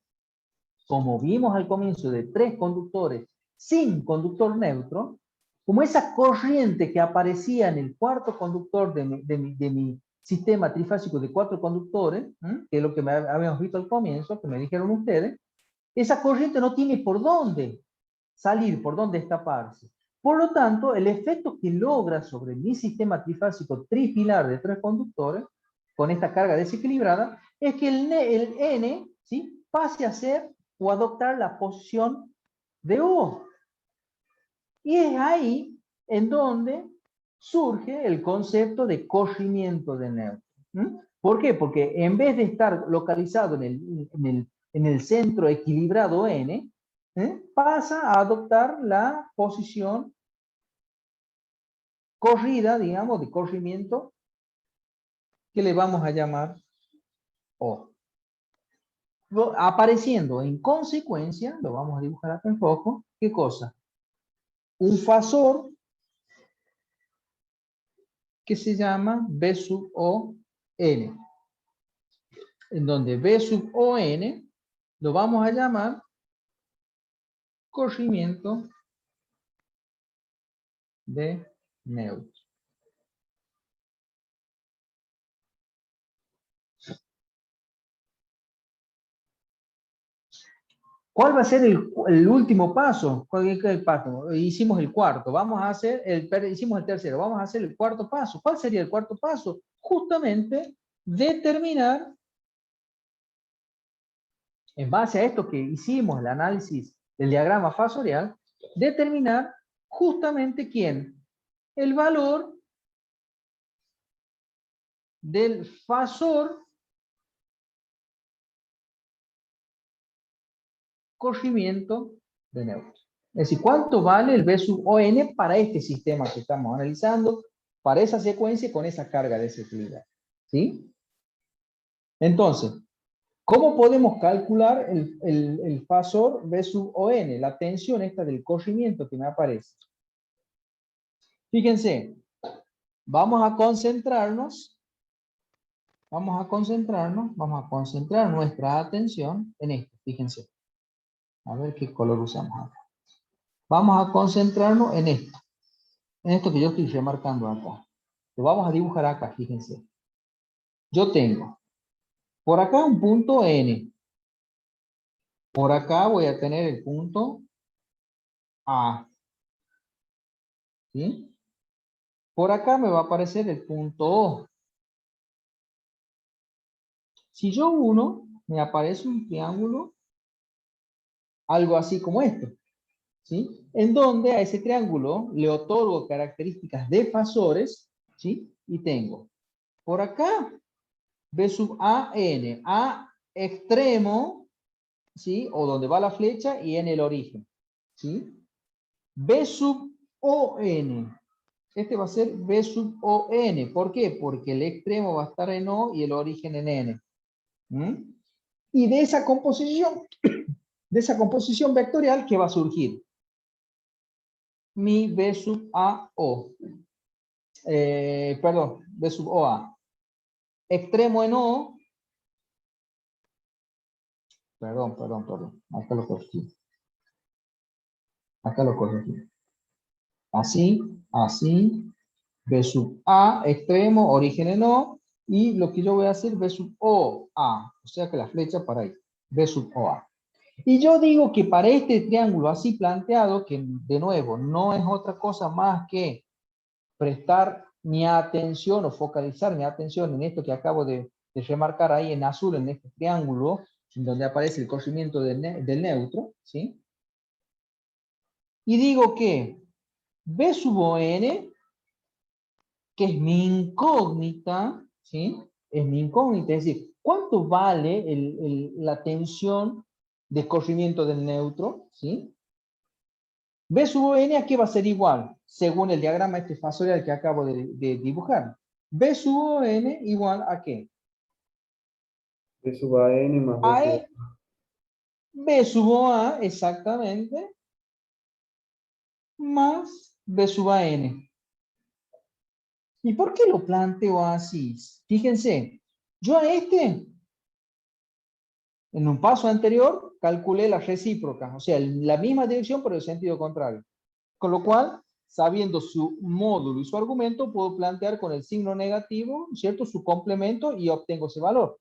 como vimos al comienzo, de 3 conductores sin conductor neutro, como esa corriente que aparecía en el cuarto conductor de mi sistema trifásico de 4 conductores, que es lo que habíamos visto al comienzo, que me dijeron ustedes, esa corriente no tiene por dónde salir, por dónde escaparse. Por lo tanto, el efecto que logra sobre mi sistema trifásico tripilar de 3 conductores, con esta carga desequilibrada, es que el N, ¿sí?, pase a ser o adoptar la posición de O. Y es ahí en donde surge el concepto de corrimiento de neutro. ¿Por qué? Porque en vez de estar localizado en el centro equilibrado N, pasa a adoptar la posición corrida, digamos, de corrimiento, que le vamos a llamar O. Apareciendo en consecuencia, lo vamos a dibujar acá en rojo, ¿qué cosa? Un fasor que se llama B sub O N, en donde B sub O N lo vamos a llamar corrimiento de neutro. ¿Cuál va a ser el último paso? ¿Cuál es el paso? Hicimos el cuarto, vamos a hacer hicimos el tercero, vamos a hacer el cuarto paso. ¿Cuál sería el cuarto paso? Justamente determinar, en base a esto que hicimos, el análisis del diagrama fasorial, determinar justamente quién, el valor del fasor corrimiento de neutro. Es decir, ¿cuánto vale el B sub ON para este sistema que estamos analizando, para esa secuencia con esa carga desequilibrada? ¿Sí? Entonces, ¿cómo podemos calcular el fasor B sub ON? La tensión esta del corrimiento que me aparece. Fíjense, vamos a concentrar nuestra atención en esto. Fíjense. A ver qué color usamos acá. Vamos a concentrarnos en esto que yo estoy remarcando acá. Lo vamos a dibujar acá, fíjense. Yo tengo por acá un punto N. Por acá voy a tener el punto A. ¿Sí? Por acá me va a aparecer el punto O. Si yo uno, me aparece un triángulo, algo así como esto, ¿sí? En donde a ese triángulo le otorgo características de fasores, ¿sí? Y tengo por acá B sub A, N, A extremo, ¿sí? O donde va la flecha y en el origen, ¿sí? B sub O, N. Este va a ser B sub O, N. ¿Por qué? Porque el extremo va a estar en O y el origen en N. ¿Mm? Y de esa composición vectorial, ¿qué va a surgir? Mi B sub A, O. Perdón, B sub O, A. Extremo en O. Perdón. Acá lo corregí. Así. B sub A, extremo, origen en O. Y lo que yo voy a hacer, B sub O, A. O sea que la flecha para ahí. B sub O, A. Y yo digo que para este triángulo así planteado, que de nuevo no es otra cosa más que prestar mi atención o focalizar mi atención en esto que acabo de remarcar ahí en azul, en este triángulo, donde aparece el corrimiento del neutro, ¿sí? Y digo que B sub O n, que es mi incógnita, ¿sí? Es mi incógnita, es decir, ¿cuánto vale la tensión de corrimiento del neutro? ¿Sí? B sub O n, ¿a qué va a ser igual? Según el diagrama este fasorial que acabo de dibujar. B sub O n igual ¿a qué? B sub A n más B A sub B sub O a, exactamente, más B sub A n. ¿Y por qué lo planteo así? Fíjense, yo a este, en un paso anterior, calculé la recíproca, o sea, la misma dirección pero el sentido contrario. Con lo cual, sabiendo su módulo y su argumento, puedo plantear con el signo negativo, ¿cierto? Su complemento y obtengo ese valor.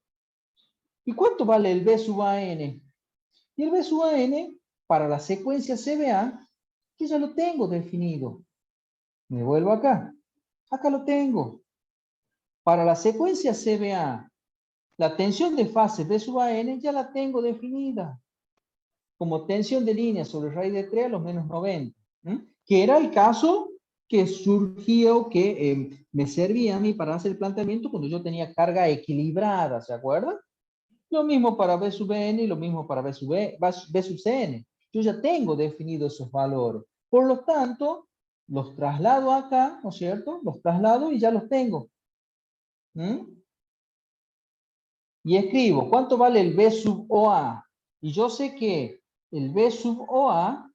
¿Y cuánto vale el B sub AN? Y el B sub AN, para la secuencia CBA, que ya lo tengo definido. Me vuelvo acá. Acá lo tengo. Para la secuencia CBA, la tensión de fase B sub AN ya la tengo definida como tensión de línea sobre raíz de 3 a los menos 90. Que era el caso que surgió, que me servía a mí para hacer el planteamiento cuando yo tenía carga equilibrada, ¿se acuerdan? Lo mismo para B sub n y lo mismo para B sub Cn. Yo ya tengo definido esos valores. Por lo tanto, los traslado acá, ¿no es cierto? Los traslado y ya los tengo. Y escribo, ¿cuánto vale el B sub OA? Y yo sé que el B sub OA,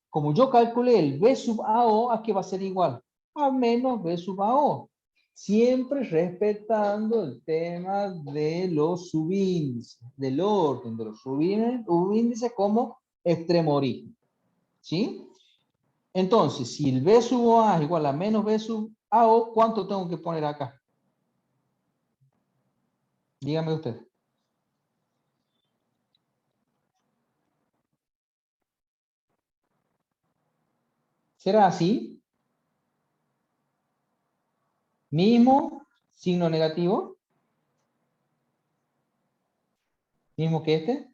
como yo calculé el B sub AO, ¿a qué va a ser igual? A menos B sub AO. Siempre respetando el tema de los subíndices, del orden de los subíndices como extremo origen. ¿Sí? Entonces, si el B sub OA es igual a menos B sub AO, ¿cuánto tengo que poner acá? Dígame usted. ¿Será así? Mismo signo negativo. Mismo que este.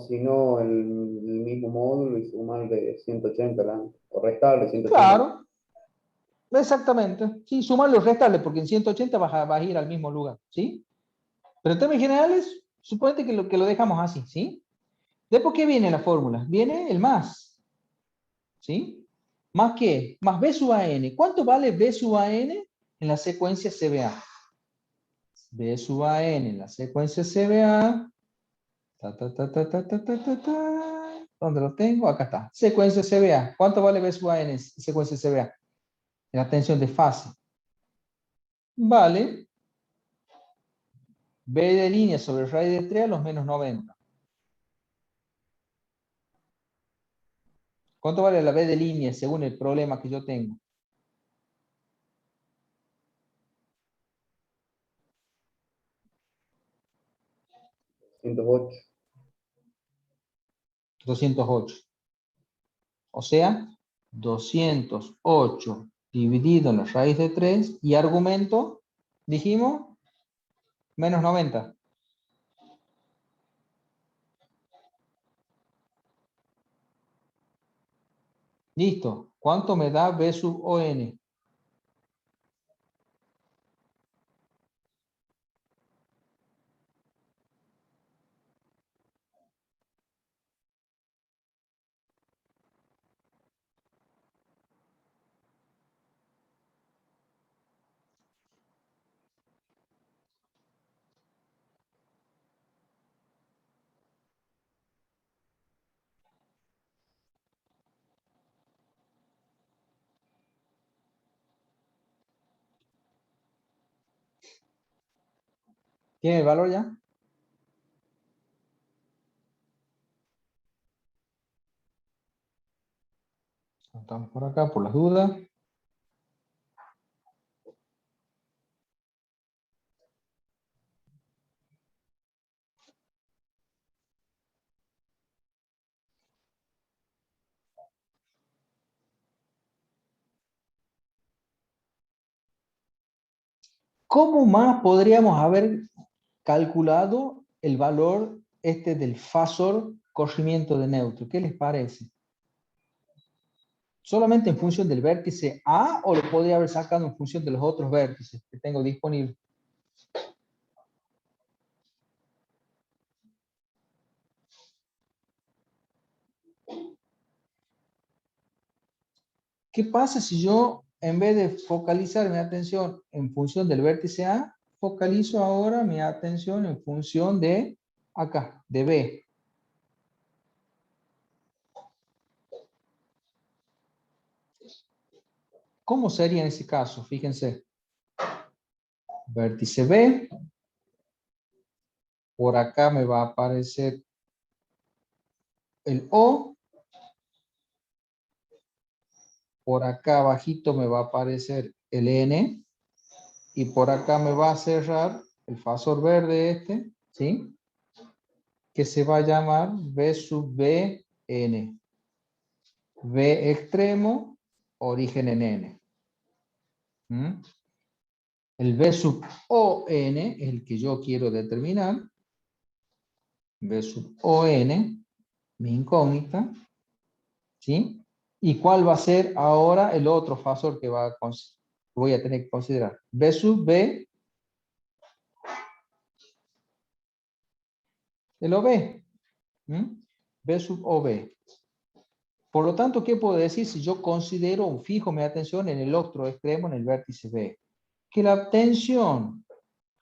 Si no, el mismo módulo y sumar de 180, o restarle 180. Claro, exactamente. Sí, sumarlo y restarle, porque en 180 vas a ir al mismo lugar, ¿sí? Pero en términos generales, suponete que lo dejamos así, ¿sí? Después, ¿qué viene la fórmula? Viene el más, ¿sí? ¿Más qué? Más B sub AN. ¿Cuánto vale B sub AN en la secuencia CBA? B sub AN en la secuencia CBA. ¿Dónde lo tengo? Acá está. Secuencia CBA. ¿Cuánto vale B sub AN en secuencia CBA? En la tensión de fase. Vale B de línea sobre raíz de 3 a los menos 90. ¿Cuánto vale la B de línea según el problema que yo tengo? 108. 208. O sea, 208 dividido en la raíz de 3 y argumento, dijimos, menos 90. Listo. ¿Cuánto me da B sub ON? ¿Tiene el valor ya? Estamos por acá por las dudas. ¿Cómo más podríamos haber calculado el valor del fasor corrimiento de neutro? ¿Qué les parece? ¿Solamente en función del vértice A o lo podría haber sacado en función de los otros vértices que tengo disponibles? ¿Qué pasa si yo, en vez de focalizar mi atención en función del vértice A, focalizo ahora mi atención en función de acá, de B? ¿Cómo sería en ese caso? Fíjense. Vértice B. Por acá me va a aparecer el O. Por acá abajito me va a aparecer el N. Y por acá me va a cerrar el fasor verde ¿sí? Que se va a llamar B sub BN. B extremo, origen en N. ¿Mm? El B sub ON es el que yo quiero determinar. B sub ON, mi incógnita. ¿Sí? ¿Y cuál va a ser ahora el otro fasor que voy a tener que considerar? B sub B, el OB. ¿Mm? B sub OB. Por lo tanto, ¿qué puedo decir si yo considero o fijo mi atención en el otro extremo, en el vértice B? Que la tensión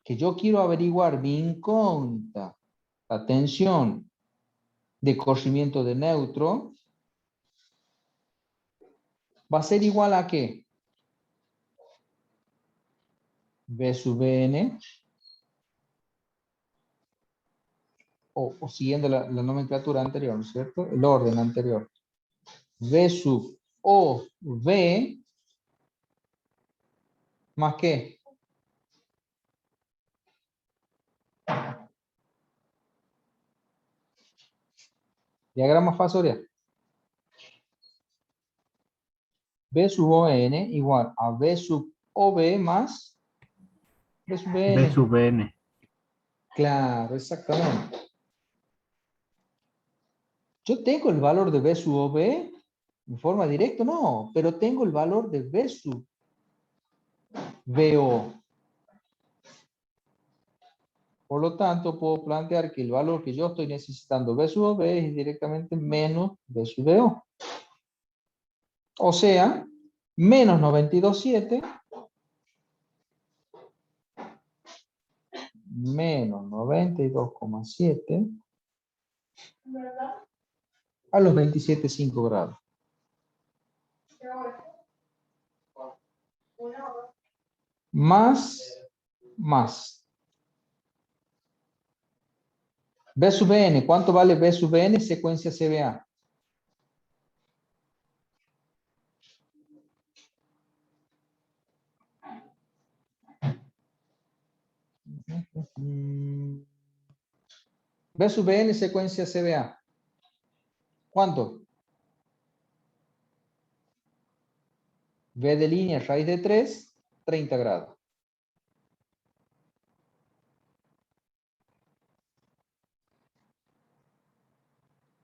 que yo quiero averiguar, mi incógnita, la tensión de corrimiento de neutro, va a ser igual a ¿qué? B sub Bn, o siguiendo la nomenclatura anterior, ¿no es cierto? El orden anterior. B sub OB más ¿qué? Diagrama fasorial. B sub ON igual a B sub OB más B sub BN. B sub N. Claro, exactamente. Yo tengo el valor de B sub OB en forma directa, no, pero tengo el valor de B sub BO. Por lo tanto, puedo plantear que el valor que yo estoy necesitando B sub OB es directamente menos B sub BO. O sea, menos 92,7 menos 92,7 a los 27,5 grados. Más. B sub n, ¿cuánto vale B sub n? Secuencia CBA. B sub n, secuencia CBA. ¿Cuánto? V de línea raíz de 3, 30 grados.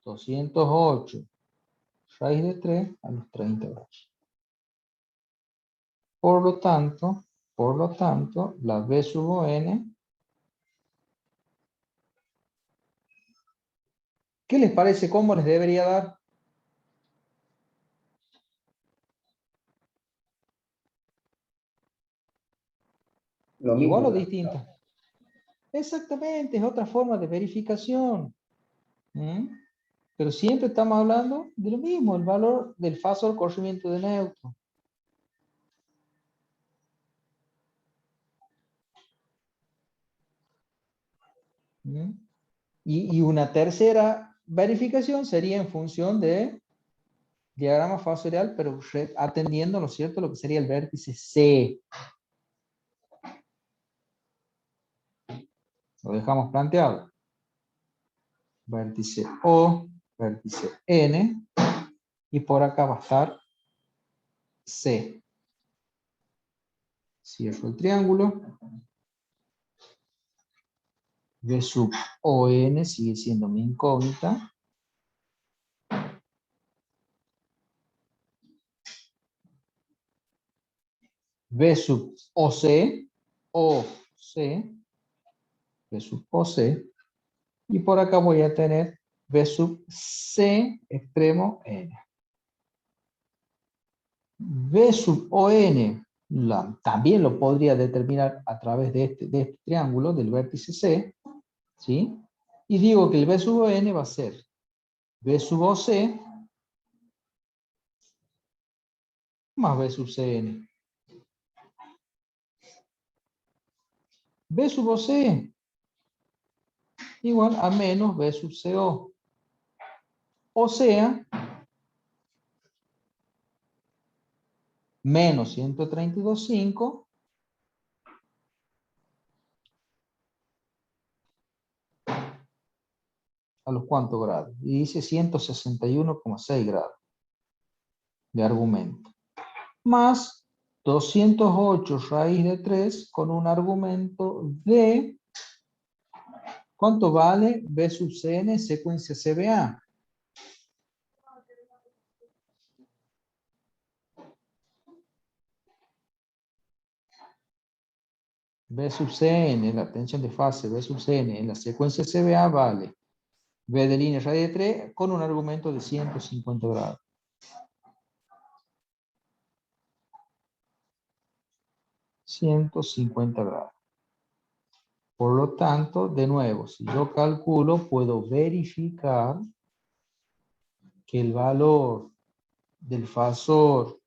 $208 raíz de 3 a los 30 grados. Por lo tanto, la V sub O n, ¿qué les parece? ¿Cómo les debería dar? Lo Igual mismo. o distinto. Exactamente, es otra forma de verificación. ¿Mm? Pero siempre estamos hablando de lo mismo, el valor del fasor corrimiento de neutro. ¿Mm? Y una tercera verificación sería en función de diagrama fasorial, pero atendiendo, ¿no es cierto?, lo que sería el vértice C. Lo dejamos planteado. Vértice O, vértice N, y por acá va a estar C. Cierro el triángulo. V sub ON sigue siendo mi incógnita. V sub OC, V sub OC, y por acá voy a tener V sub C extremo N. V sub ON también lo podría determinar a través de este triángulo del vértice C, ¿sí? Y digo que el V sub ON va a ser V sub OC más V sub CN. V sub OC igual a menos V sub CO. O sea, menos 132,5 a los cuántos grados. Y dice 161,6 grados de argumento. Más 208 raíz de 3 con un argumento de ¿cuánto vale V sub CN secuencia CBA? V sub CN, la tensión de fase V sub CN en la secuencia CBA vale V de línea raíz de 3 con un argumento de 150 grados. $150. Por lo tanto, de nuevo, si yo calculo, puedo verificar que el valor del fasor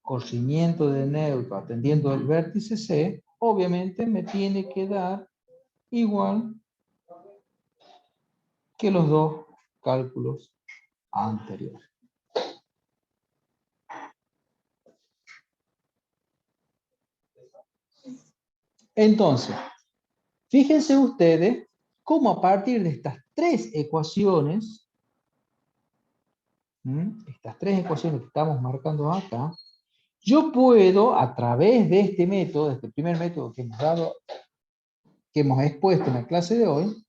corrimiento de neutro atendiendo el vértice C, obviamente me tiene que dar igual que los dos cálculos anteriores. Entonces, fíjense ustedes cómo a partir de estas tres ecuaciones, que estamos marcando acá, yo puedo, a través de este método, de este primer método que hemos expuesto en la clase de hoy,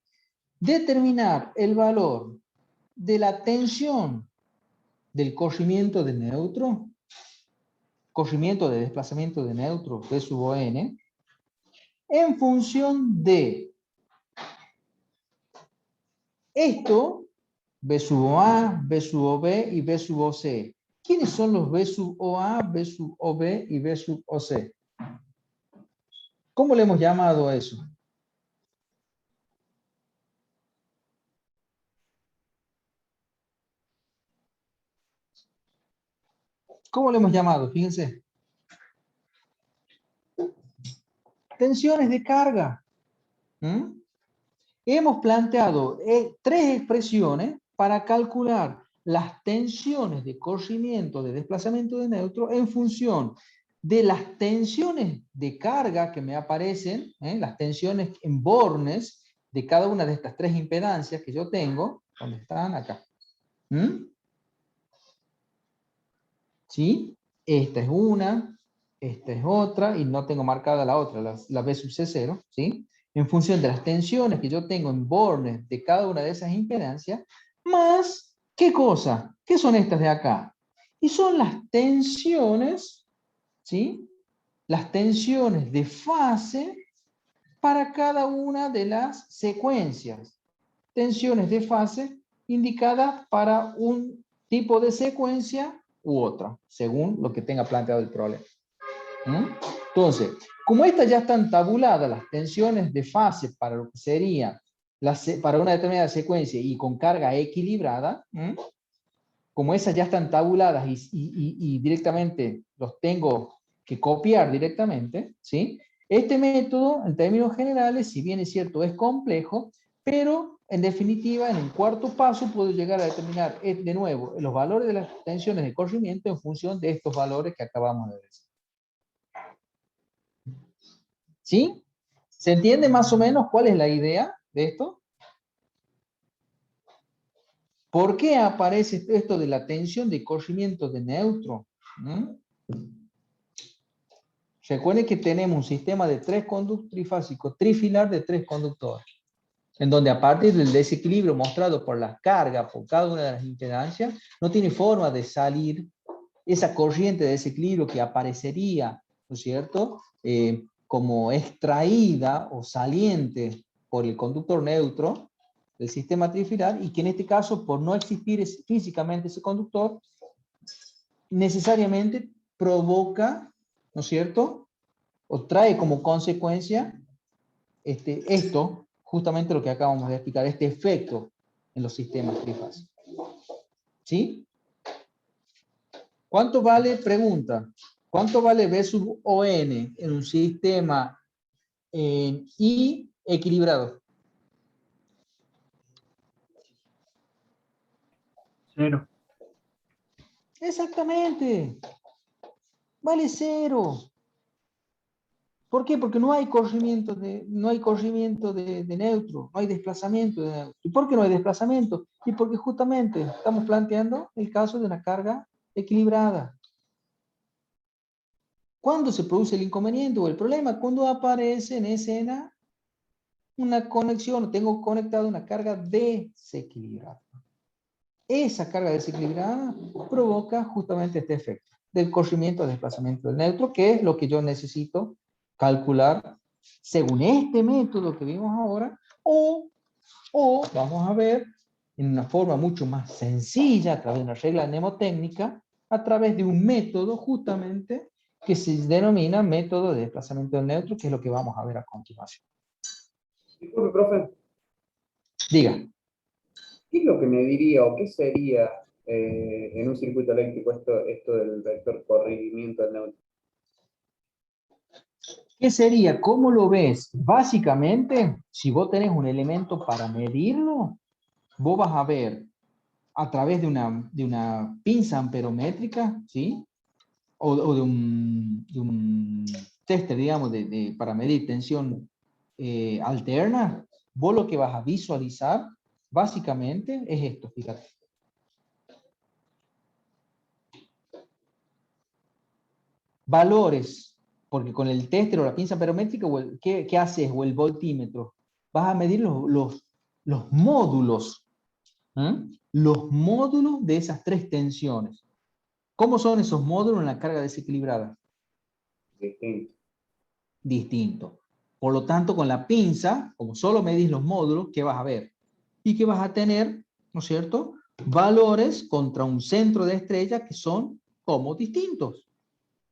determinar el valor de la tensión del corrimiento de neutro, corrimiento de desplazamiento de neutro, V sub ON, en función de esto, V sub OA, V sub OB y V sub OC. ¿Quiénes son los V sub OA, V sub OB y V sub OC? ¿Cómo le hemos llamado a eso? ¿Cómo le hemos llamado? Fíjense. Tensiones de carga. Hemos planteado tres expresiones para calcular las tensiones de corrimiento, de desplazamiento de neutro en función de las tensiones de carga que me aparecen, las tensiones en bornes de cada una de estas tres impedancias que yo tengo, donde están acá. ¿Sí? esta es una, esta es otra, y no tengo marcada la otra, la B sub C0, ¿sí? En función de las tensiones que yo tengo en bornes de cada una de esas impedancias, más, ¿qué cosa? ¿Qué son estas de acá? Y son las tensiones, ¿sí? Las tensiones de fase para cada una de las secuencias. Tensiones de fase indicadas para un tipo de secuencia u otra, según lo que tenga planteado el problema. Entonces, como estas ya están tabuladas, las tensiones de fase para lo que sería para una determinada secuencia y con carga equilibrada, como esas ya están tabuladas y directamente los tengo que copiar directamente, ¿sí? Este método, en términos generales, si bien es cierto, es complejo, pero en definitiva, en el cuarto paso, puedo llegar a determinar de nuevo los valores de las tensiones de corrimiento en función de estos valores que acabamos de decir. ¿Sí? ¿Se entiende más o menos cuál es la idea de esto? ¿Por qué aparece esto de la tensión de corrimiento de neutro? Recuerden que tenemos un sistema de trifásico trifilar de 3 conductores, en donde a partir del desequilibrio mostrado por las cargas por cada una de las impedancias, no tiene forma de salir esa corriente de desequilibrio que aparecería, ¿no es cierto?, como extraída o saliente por el conductor neutro del sistema trifilar, y que en este caso, por no existir físicamente ese conductor, necesariamente provoca, ¿no es cierto?, o trae como consecuencia esto, justamente lo que acabamos de explicar, este efecto en los sistemas trifásicos. ¿Sí? ¿Cuánto vale, pregunta, cuánto vale B sub ON en un sistema I equilibrado? 0. Exactamente. Vale 0. ¿Por qué? Porque no hay corrimiento de neutro, no hay desplazamiento de neutro. ¿Y por qué no hay desplazamiento? Y porque justamente estamos planteando el caso de una carga equilibrada. ¿Cuándo se produce el inconveniente o el problema? Cuando aparece en escena una conexión, tengo conectado una carga desequilibrada. Esa carga desequilibrada provoca justamente este efecto del corrimiento o desplazamiento del neutro, que es lo que yo necesito calcular según este método que vimos ahora, o vamos a ver en una forma mucho más sencilla, a través de una regla mnemotécnica, a través de un método justamente que se denomina método de desplazamiento del neutro, que es lo que vamos a ver a continuación. Disculpe, profe. Diga. ¿Qué es lo que me diría o qué sería en un circuito eléctrico esto del vector corrimiento del neutro? ¿Qué sería? ¿Cómo lo ves? Básicamente, si vos tenés un elemento para medirlo, vos vas a ver a través de una pinza amperométrica, ¿sí? O de un tester, digamos, para medir tensión alterna, vos lo que vas a visualizar, básicamente, es esto, fíjate. Valores, porque con el tester o la pinza amperométrica, ¿qué haces? O el voltímetro, vas a medir los módulos, los módulos de esas 3 tensiones. ¿Cómo son esos módulos en la carga desequilibrada? Distinto. Por lo tanto, con la pinza, como solo medís los módulos, ¿qué vas a ver? Y que vas a tener, ¿no es cierto?, valores contra un centro de estrella que son como distintos.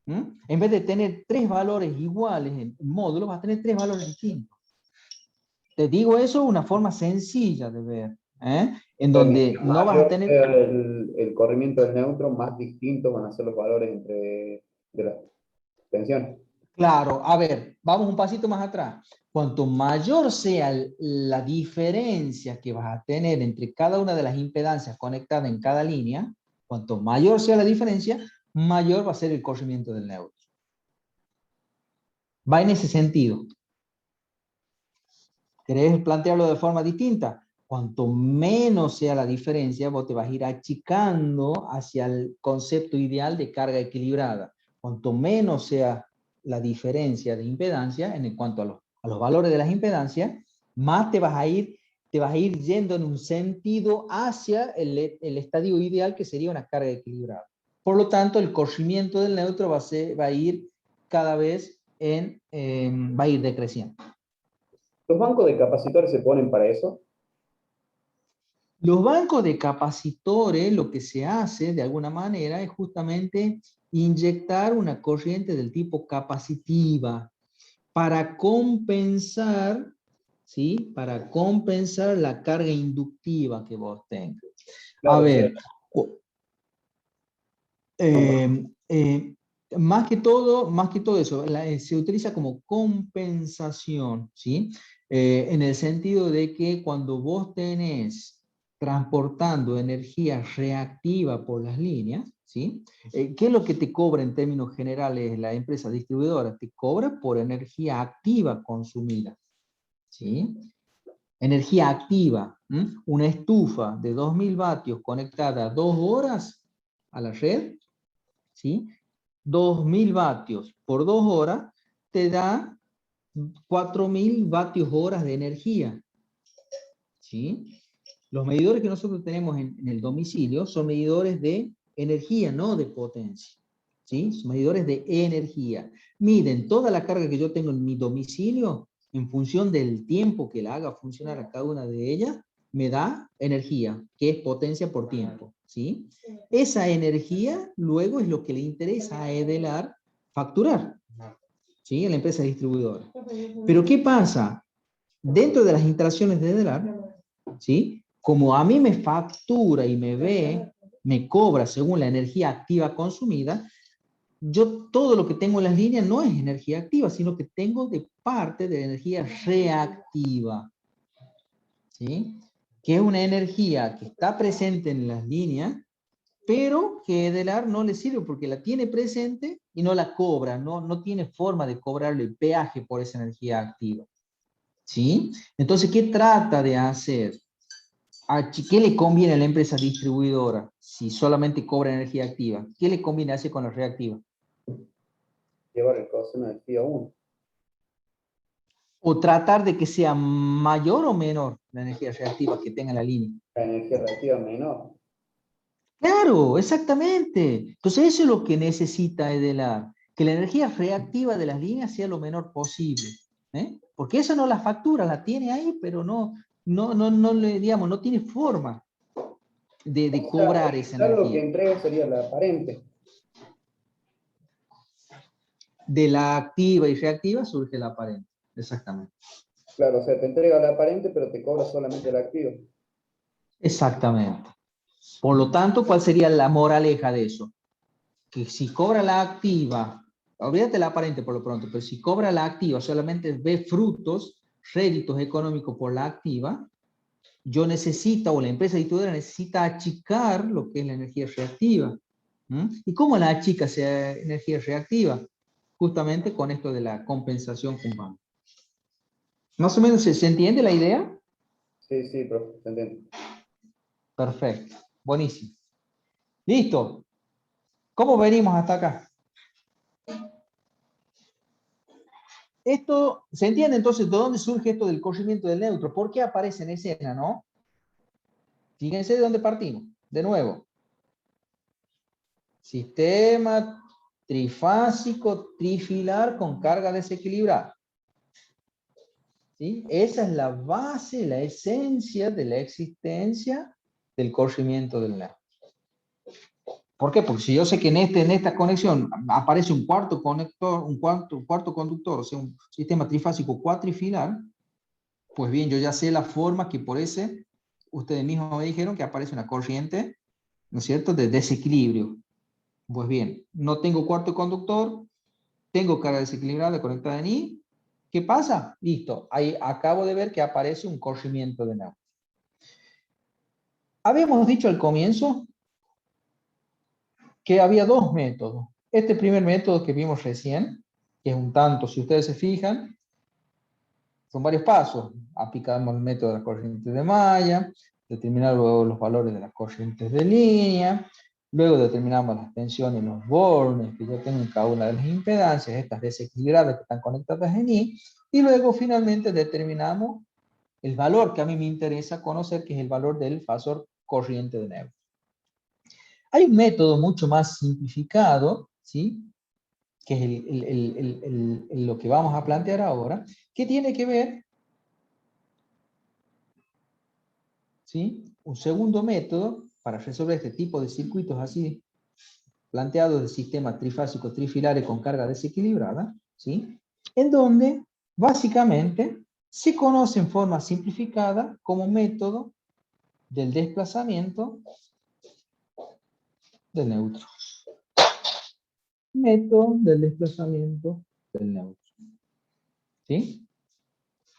En vez de tener 3 valores iguales en módulos, vas a tener 3 valores distintos. Te digo eso de una forma sencilla de ver, en donde no vas a tener... El corrimiento del neutro, más distintos van a ser los valores de la tensión. Claro, a ver, vamos un pasito más atrás. Cuanto mayor sea la diferencia que vas a tener entre cada una de las impedancias conectadas en cada línea, cuanto mayor sea la diferencia, mayor va a ser el corrimiento del neutro. Va en ese sentido. ¿Querés plantearlo de forma distinta? cuanto menos sea la diferencia, vos te vas a ir achicando hacia el concepto ideal de carga equilibrada. Cuanto menos sea la diferencia de impedancia en cuanto a los valores de las impedancias, más te vas a ir yendo en un sentido hacia el estadio ideal, que sería una carga equilibrada. Por lo tanto, el corrimiento del neutro va a ir cada vez va a ir decreciendo. ¿Los bancos de capacitores se ponen para eso? Los bancos de capacitores, lo que se hace de alguna manera es justamente inyectar una corriente del tipo capacitiva para compensar, ¿sí? Para compensar la carga inductiva que vos tengas. Claro, A ver, más que todo eso, se utiliza como compensación, ¿sí? En el sentido de que cuando vos tenés transportando energía reactiva por las líneas, ¿sí? ¿Qué es lo que te cobra en términos generales la empresa distribuidora? Te cobra por energía activa consumida, ¿sí? Energía activa, una estufa de 2000 vatios conectada 2 horas a la red, ¿sí? 2000 vatios por 2 horas te da 4000 vatios horas de energía, ¿sí? Los medidores que nosotros tenemos en el domicilio son medidores de energía, no de potencia, ¿sí? Son medidores de energía. Miden toda la carga que yo tengo en mi domicilio en función del tiempo que la haga funcionar a cada una de ellas, me da energía, que es potencia por tiempo, ¿sí? Esa energía luego es lo que le interesa a Edelar facturar, ¿sí? A la empresa distribuidora. Pero ¿qué pasa? Dentro de las instalaciones de Edelar, ¿sí? Como a mí me factura y me cobra según la energía activa consumida, yo todo lo que tengo en las líneas no es energía activa, sino que tengo de parte de energía reactiva, ¿sí? Que es una energía que está presente en las líneas, pero que Edelar no le sirve porque la tiene presente y no la cobra, no tiene forma de cobrarle el peaje por esa energía activa, ¿sí? Entonces, ¿qué trata de hacer? ¿Qué le conviene a la empresa distribuidora si solamente cobra energía activa? ¿Qué le conviene hacer con la reactiva? Llevar el coseno del phi a 1. O tratar de que sea mayor o menor la energía reactiva que tenga la línea. La energía reactiva menor. Claro, exactamente. Entonces eso es lo que necesita Edelar, que la energía reactiva de las líneas sea lo menor posible, ¿eh? Porque eso no la factura, la tiene ahí, pero no digamos, no tiene forma de cobrar esa Lo que energía. entrega sería la aparente. De la activa y reactiva surge la aparente, exactamente. Claro, o sea, te entrega la aparente, pero te cobra solamente la activa. Exactamente. Por lo tanto, ¿cuál sería la moraleja de eso? Que si cobra la activa, olvídate la aparente por lo pronto, pero si cobra la activa, solamente ve frutos, réditos económicos por la activa, yo necesito, o la empresa distribuidora necesita achicar lo que es la energía reactiva. ¿Y cómo la achica esa energía reactiva? Justamente con esto de la compensación con banco. ¿Más o menos se entiende la idea? Sí, sí, profe, te entiendo. Perfecto, buenísimo. Listo. ¿Cómo venimos hasta acá? Esto, ¿se entiende entonces de dónde surge esto del corrimiento del neutro? ¿Por qué aparece en escena, no? Fíjense de dónde partimos. De nuevo. Sistema trifásico trifilar con carga desequilibrada. ¿Sí? Esa es la base, la esencia de la existencia del corrimiento del neutro. ¿Por qué? Porque si yo sé que en esta conexión aparece un cuarto conector, un cuarto conductor, o sea, un sistema trifásico cuatrifilar, pues bien, yo ya sé la forma que por ese, ustedes mismos me dijeron que aparece una corriente, ¿no es cierto?, de desequilibrio. Pues bien, no tengo cuarto conductor, tengo carga desequilibrada conectada en I. ¿Qué pasa? Listo, ahí acabo de ver que aparece un corrimiento de neutro. Habíamos dicho al comienzo que había dos métodos. Este primer método que vimos recién, que es un tanto, si ustedes se fijan, son varios pasos. Aplicamos el método de las corrientes de malla, determinar luego los valores de las corrientes de línea, luego determinamos las tensiones, los bornes que yo tengo en cada una de las impedancias, estas desequilibradas que están conectadas en I, y luego finalmente determinamos el valor que a mí me interesa conocer, que es el valor del fasor corriente de neutro. Hay un método mucho más simplificado, ¿sí?, que es lo que vamos a plantear ahora, que tiene que ver, ¿sí?, un segundo método para resolver este tipo de circuitos así planteados de sistemas trifásicos trifilares con carga desequilibrada, ¿sí?, en donde básicamente se conoce en forma simplificada como método del desplazamiento del neutro. Método del desplazamiento del neutro. ¿Sí?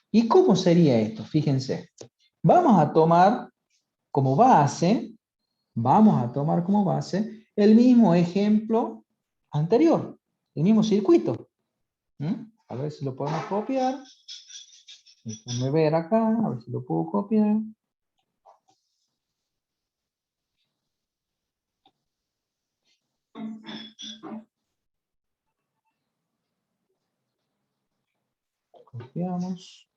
¿Y cómo sería esto? Fíjense. Vamos a tomar como base el mismo ejemplo anterior, el mismo circuito. A ver si lo podemos copiar. Déjenme ver acá, a ver si lo puedo copiar. Copiamos.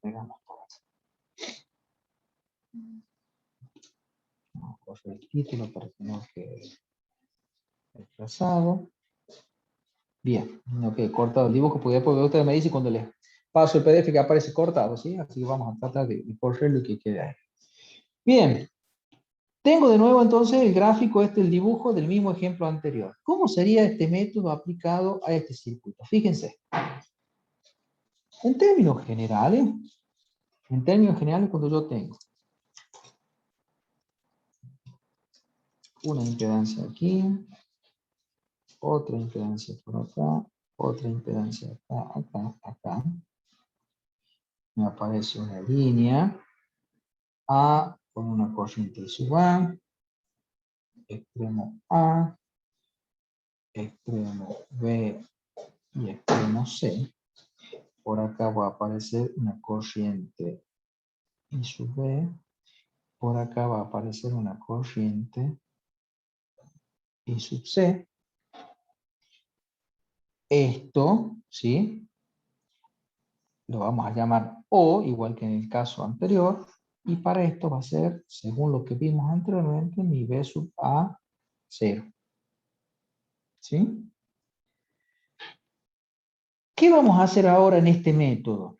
Pegamos todo. Vamos a coger el título para que no quede desplazado. Bien, ok, cortado el dibujo, porque después ustedes me dicen cuando les paso el PDF que aparece cortado, ¿sí? Así que vamos a tratar de correrlo y que quede ahí. Bien, tengo de nuevo entonces el gráfico, el dibujo del mismo ejemplo anterior. ¿Cómo sería este método aplicado a este circuito? Fíjense. En términos generales, cuando yo tengo una impedancia aquí, otra impedancia por acá, otra impedancia acá, me aparece una línea A con una corriente sub A, extremo A, extremo B y extremo C. Por acá va a aparecer una corriente I sub B. Por acá va a aparecer una corriente I sub C. Esto, ¿sí?, lo vamos a llamar O, igual que en el caso anterior. Y para esto va a ser, según lo que vimos anteriormente, mi B sub A 0. ¿Sí? ¿Qué vamos a hacer ahora en este método?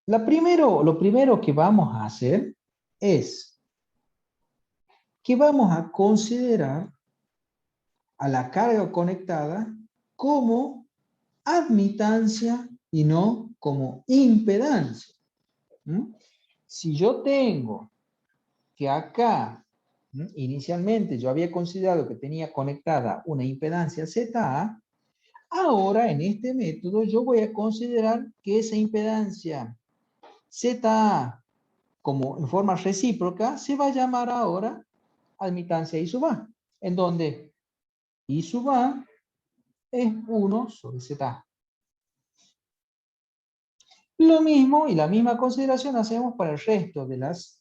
Lo primero que vamos a hacer es que vamos a considerar a la carga conectada como admitancia y no como impedancia. Si yo tengo que acá, inicialmente yo había considerado que tenía conectada una impedancia ZA, ahora en este método yo voy a considerar que esa impedancia ZA, como en forma recíproca, se va a llamar ahora admitancia I sub A, en donde I sub A es 1 sobre ZA. Lo mismo y la misma consideración hacemos para el resto de las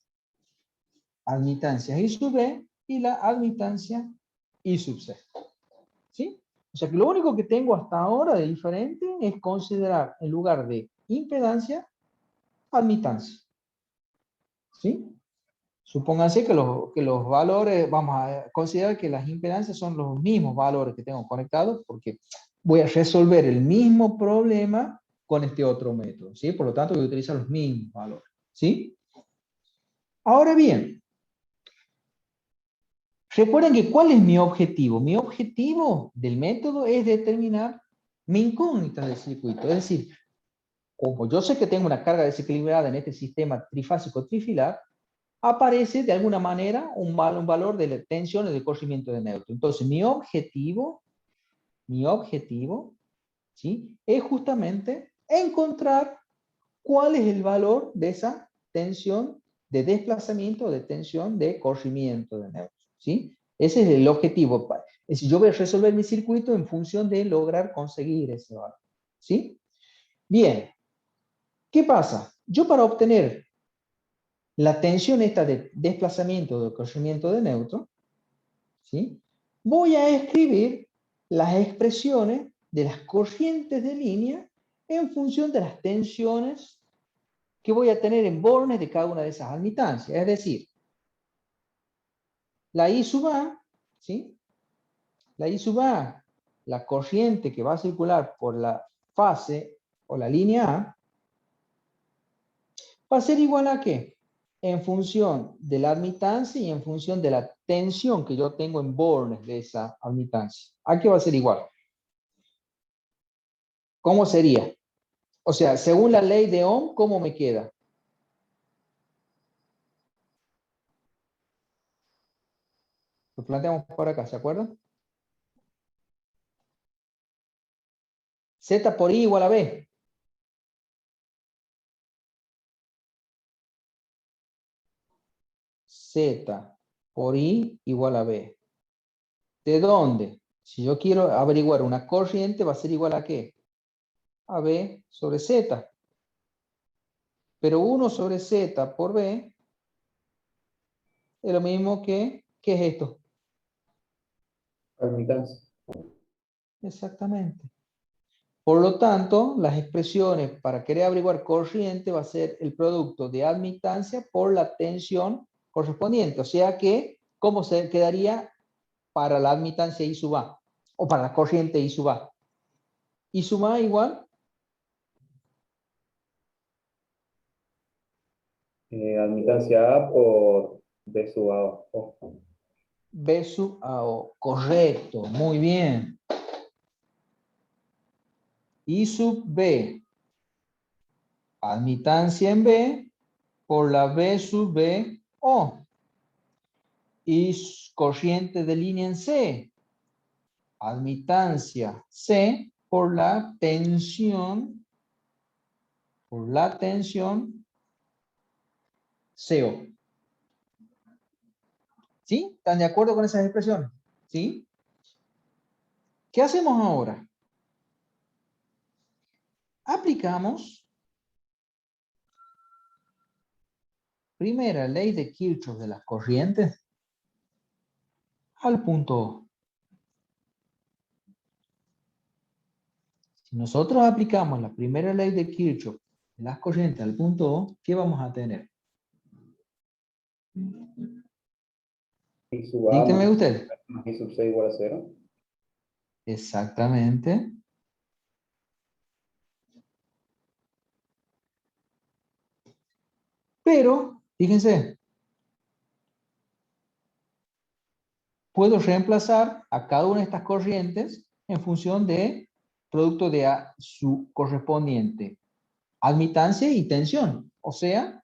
admitancias I sub B y la admitancia I sub C. ¿Sí? O sea que lo único que tengo hasta ahora de diferente es considerar en lugar de impedancia, admitancia. ¿Sí? Supónganse que los valores, vamos a considerar que las impedancias son los mismos valores que tengo conectados, porque voy a resolver el mismo problema con este otro método, ¿sí? Por lo tanto, voy a utilizar los mismos valores, ¿sí? Ahora bien, recuerden que ¿cuál es mi objetivo? Mi objetivo del método es determinar mi incógnita del circuito, es decir, como yo sé que tengo una carga desequilibrada en este sistema trifásico trifilar, aparece de alguna manera un valor de la tensión o de corrimiento de neutro. Entonces, mi objetivo, ¿sí?, es justamente encontrar cuál es el valor de esa tensión de desplazamiento o de tensión de corrimiento de neutro, ¿sí? Ese es el objetivo. Es decir, yo voy a resolver mi circuito en función de lograr conseguir ese valor. ¿Sí? Bien. ¿Qué pasa? Yo para obtener la tensión esta de desplazamiento o de corrimiento de neutro, ¿sí? Voy a escribir las expresiones de las corrientes de línea en función de las tensiones que voy a tener en bornes de cada una de esas admitancias. Es decir, la I sub A, ¿sí? La I sub A, la corriente que va a circular por la fase o la línea A, va a ser igual a ¿qué? En función de la admitancia y en función de la tensión que yo tengo en bornes de esa admitancia. ¿A qué va a ser igual? ¿Cómo sería? O sea, según la ley de Ohm, ¿cómo me queda? Lo planteamos por acá, ¿se acuerdan? Z por I igual a B. Z por I igual a B. ¿De dónde? Si yo quiero averiguar una corriente, va a ser igual a ¿qué? A B sobre Z. Pero 1 sobre Z por B es lo mismo que, ¿qué es esto? Admitancia. Exactamente. Por lo tanto, las expresiones para querer averiguar corriente va a ser el producto de admitancia por la tensión correspondiente. O sea que, ¿cómo se quedaría para la admitancia I sub A? O para la corriente I sub A. I sub A igual Admitancia A por B sub A. O. B sub AO. Correcto, muy bien. I sub B. Admitancia en B por la B sub B O. Y corriente de línea en C. Admitancia C por la tensión CO. ¿Sí? ¿Están de acuerdo con esas expresiones? ¿Sí? ¿Qué hacemos ahora? Aplicamos primera ley de Kirchhoff de las corrientes al punto O. Si nosotros aplicamos la primera ley de Kirchhoff de las corrientes al punto O, ¿qué vamos a tener? I sub A Díganme más ustedes. I sub C igual a 0. Exactamente. Pero, fíjense, puedo reemplazar a cada una de estas corrientes en función de producto de su correspondiente admitancia y tensión. O sea,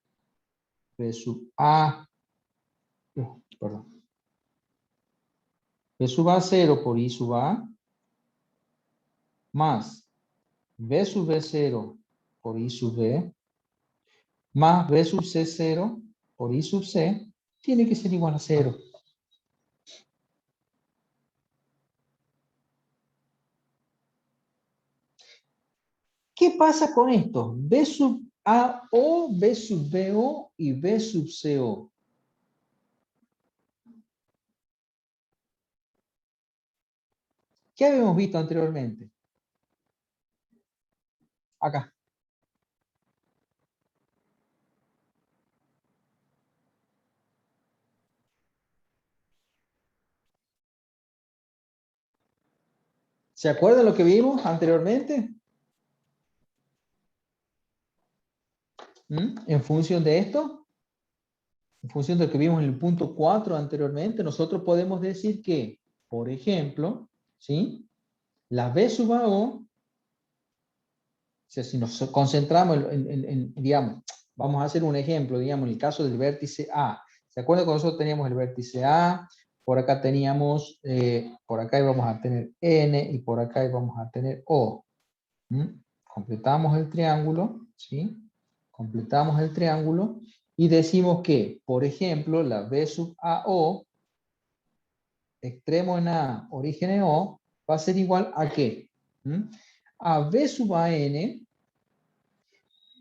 B sub A, perdón. B sub A 0 por I sub A más B sub B 0 por I sub B más B sub C 0 por I sub C tiene que ser igual a 0. ¿Qué pasa con esto? B sub AO, B sub BO y B sub CO. ¿Qué habíamos visto anteriormente? Acá. ¿Se acuerdan lo que vimos anteriormente? En función de esto, en función de lo que vimos en el punto 4 anteriormente, nosotros podemos decir que, por ejemplo, ¿sí? La B sub AO, o sea, si nos concentramos digamos, vamos a hacer un ejemplo, digamos, en el caso del vértice A. ¿Se acuerdan que nosotros teníamos el vértice A? Por acá teníamos, por acá íbamos a tener N y por acá íbamos a tener O. Completamos el triángulo, ¿sí? Completamos el triángulo y decimos que, por ejemplo, la B sub AO extremo en A, origen en O, va a ser igual a ¿qué? A B sub AN,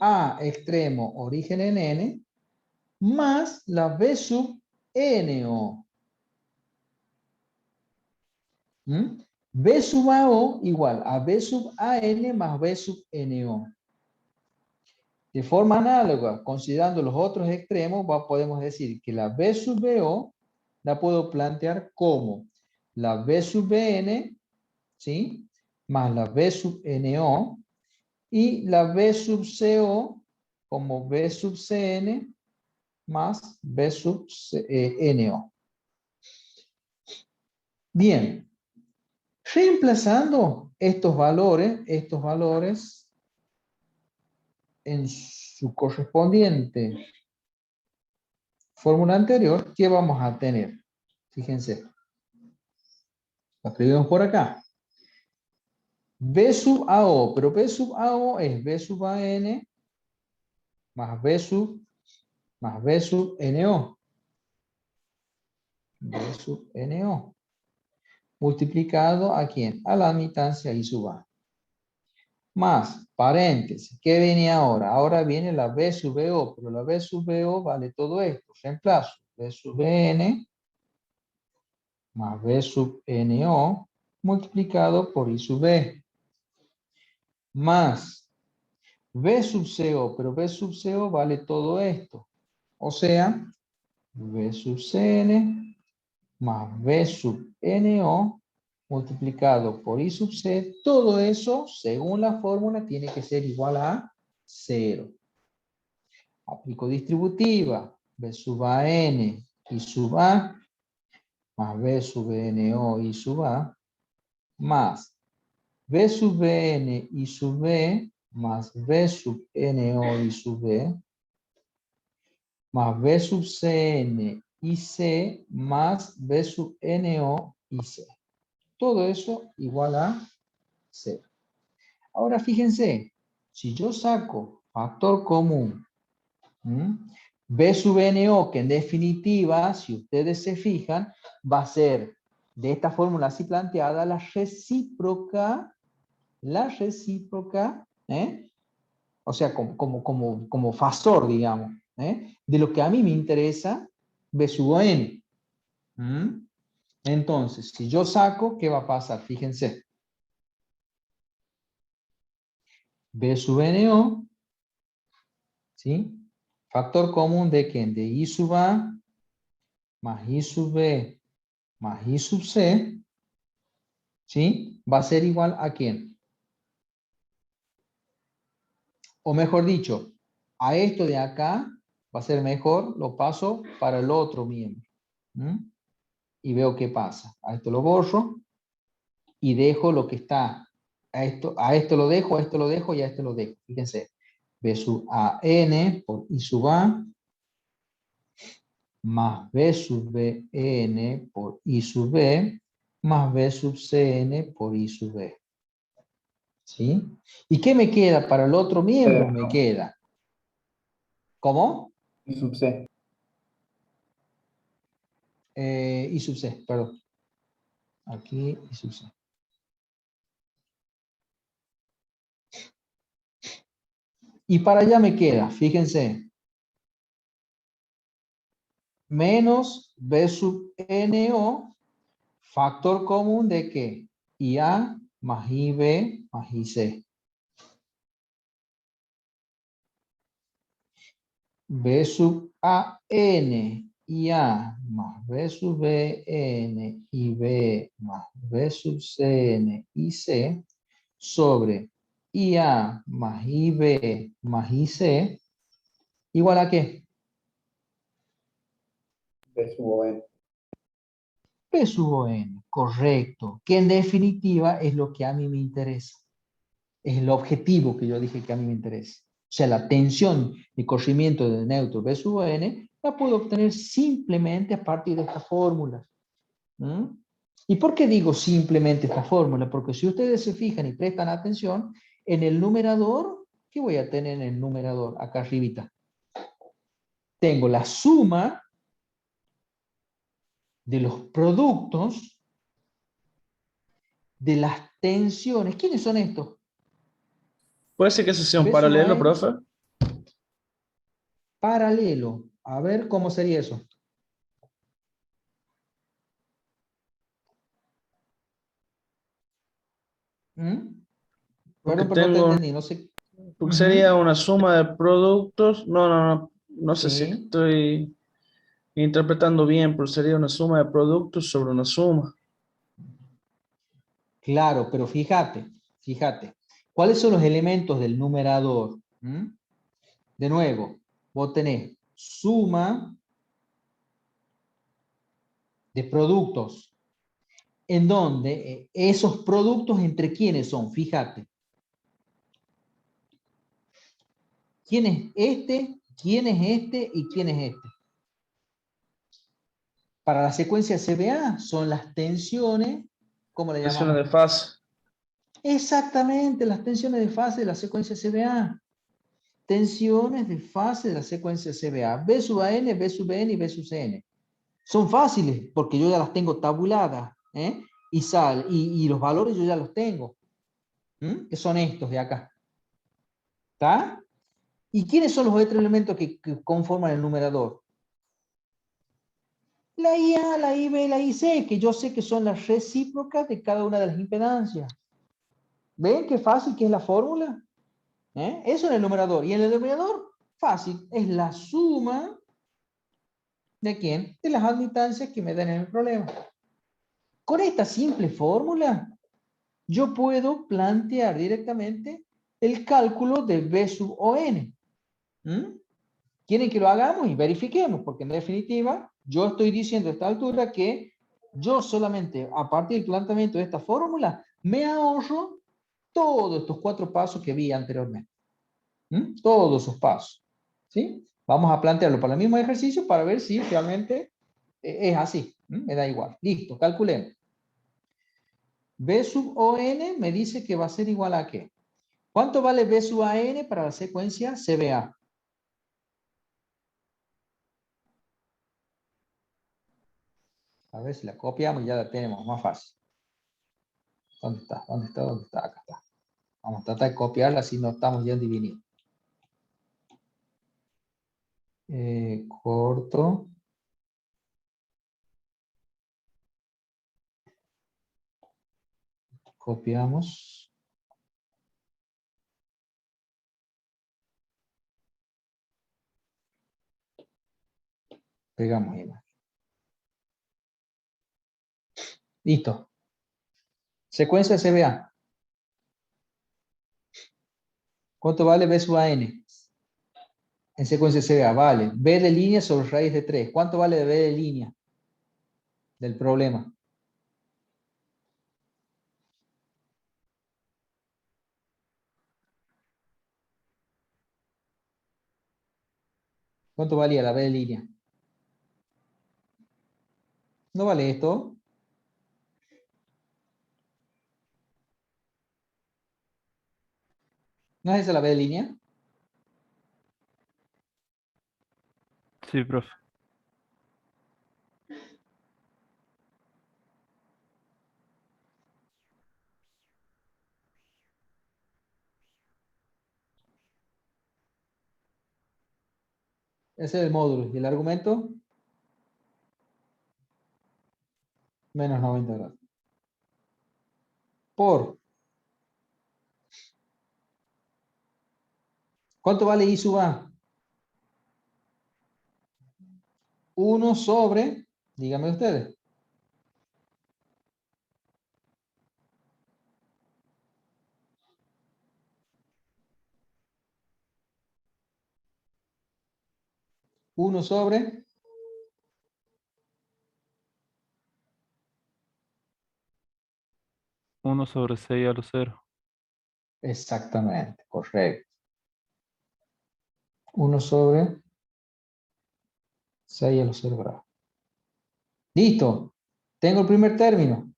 A extremo origen en N, más la B sub NO. B sub AO igual a B sub AN más B sub NO. De forma análoga, considerando los otros extremos, podemos decir que la B sub BO la puedo plantear como la B sub BN, ¿sí? Más la B sub NO, y la B sub CO como B sub CN más B sub NO. Bien, reemplazando estos valores en su correspondiente fórmula anterior, ¿qué vamos a tener? Fíjense. Lo escribimos por acá. B sub AO, pero B sub AO es B sub AN más B sub NO. B sub NO. Multiplicado ¿a quién? A la admitancia I sub A. Más, paréntesis, ¿qué viene ahora? Ahora viene la B sub BO, pero la B sub BO vale todo esto. Reemplazo B sub BN más B sub NO multiplicado por I sub B. Más B sub CO, pero B sub CO vale todo esto. O sea, B sub CN más B sub NO multiplicado por I sub C, todo eso, según la fórmula, tiene que ser igual a 0. Aplico distributiva, B sub AN I sub A, más B sub NO I sub A, más B sub BN I sub B, más B sub NO I sub B, más B sub CN I C, más B sub NO I C. Todo eso igual a 0. Ahora fíjense, si yo saco factor común, B sub NO, que en definitiva, si ustedes se fijan, va a ser de esta fórmula así planteada la recíproca, o sea, como fasor, digamos, de lo que a mí me interesa, B sub N. Entonces, si yo saco, ¿qué va a pasar? Fíjense. B sub NO, ¿sí? Factor común de ¿quién? De I sub A más I sub B más I sub C, ¿sí? Va a ser igual a ¿quién? O mejor dicho, a esto de acá va a ser mejor, lo paso para el otro miembro. Y veo qué pasa. A esto lo borro y dejo lo que está. A esto lo dejo, a esto lo dejo y a esto lo dejo. Fíjense. B sub AN por I sub A más B sub BN por I sub B más B sub CN por I sub B. ¿Sí? ¿Y qué me queda para el otro miembro? Me queda. ¿Cómo? I sub C. I sub C, perdón. Aquí I sub C. Y para allá me queda, fíjense, menos B sub NO, factor común de ¿qué? IA más IB más IC. B sub AN, IA más B sub BN, IB más B sub CN, IC, sobre IA más IB más IC, igual a ¿qué? B sub N. P sub N, correcto, que en definitiva es lo que a mí me interesa. Es el objetivo que yo dije que a mí me interesa. O sea, la tensión de corrimiento de neutro B sub N la puedo obtener simplemente a partir de esta fórmula. ¿Y por qué digo simplemente esta fórmula? Porque si ustedes se fijan y prestan atención, en el numerador, ¿qué voy a tener en el numerador? Acá arribita. Tengo la suma de los productos de las tensiones. ¿Quiénes son estos? ¿Puede ser que eso sea un B sub paralelo, A profe? paralelo. A ver, ¿cómo sería eso? Porque Perdón, pero no te tengo, entendí, no sé. porque sería una suma de productos. No sé si Sí, estoy interpretando bien, pero sería una suma de productos sobre una suma. claro, pero fíjate. ¿Cuáles son los elementos del numerador? De nuevo, vos tenés suma de productos, en donde esos productos entre quiénes son, fíjate. ¿Quién es este? ¿Quién es este? ¿Y quién es este? Para la secuencia CBA son las tensiones, ¿cómo le Tensiones llamamos? de fase. Exactamente, las tensiones de fase de la secuencia CBA. Tensiones de fase de la secuencia CBA. B sub AN, B sub N y B sub CN. Son fáciles porque yo ya las tengo tabuladas. Y los valores yo ya los tengo. Que son estos de acá. ¿Está? ¿Y quiénes son los otros elementos que conforman el numerador? La IA, la IB y la IC, que yo sé que son las recíprocas de cada una de las impedancias. ¿Ven qué fácil que es la fórmula? Eso en el numerador. Y en el denominador, fácil. Es la suma ¿de quién? De las admitancias que me dan en el problema. Con esta simple fórmula, yo puedo plantear directamente el cálculo de B sub ON. Quieren que lo hagamos y verifiquemos, porque en definitiva, yo estoy diciendo a esta altura que yo solamente a partir del planteamiento de esta fórmula me ahorro todos estos 4 pasos que vi anteriormente. Todos esos pasos. ¿Sí? Vamos a plantearlo para el mismo ejercicio para ver si realmente es así. Me da igual. Listo, calculemos. B sub ON me dice que va a ser igual a ¿qué? ¿Cuánto vale B sub AN para la secuencia CBA? A ver si la copiamos y ya la tenemos más fácil. ¿Dónde está? ¿Dónde está? ¿Dónde está? Acá está. Vamos a tratar de copiarla si no estamos ya en dividir. Corto. Copiamos. Pegamos imagen. Listo. Secuencia CBA. ¿Cuánto vale B sub AN? En secuencia CBA, vale. B de línea sobre raíz de 3. ¿Cuánto vale de B de línea? Del problema. ¿Cuánto valía la B de línea? ¿No vale esto? ¿No es esa la B de línea? Sí, profe. Ese es el módulo. ¿Y el argumento? Menos 90 grados. Por. ¿Cuánto vale I sub A? 1 sobre, díganme ustedes. Uno sobre 1 sobre 6 a lo 0. exactamente, correcto. 1 sobre 6 a los 0 grados. Listo. Tengo el primer término.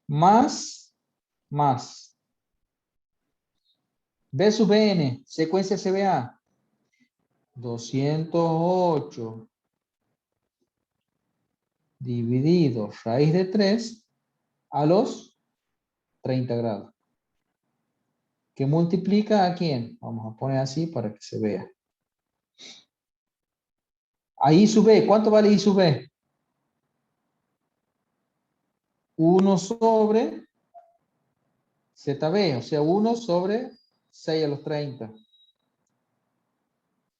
Más. B sub n, secuencia CBA. 208 dividido raíz de 3 a los 30 grados. ¿Que multiplica a quién? Vamos a poner así para que se vea. A I sub B, ¿cuánto vale I sub B? 1 sobre ZB, o sea, 1 sobre 6 a los 30.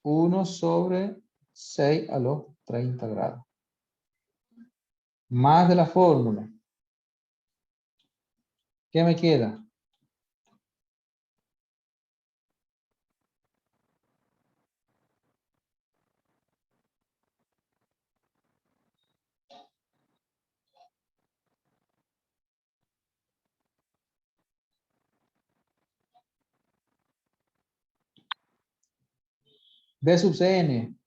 1 sobre 6 a los 30 grados. Más de la fórmula. ¿Qué me queda? B sub Cn.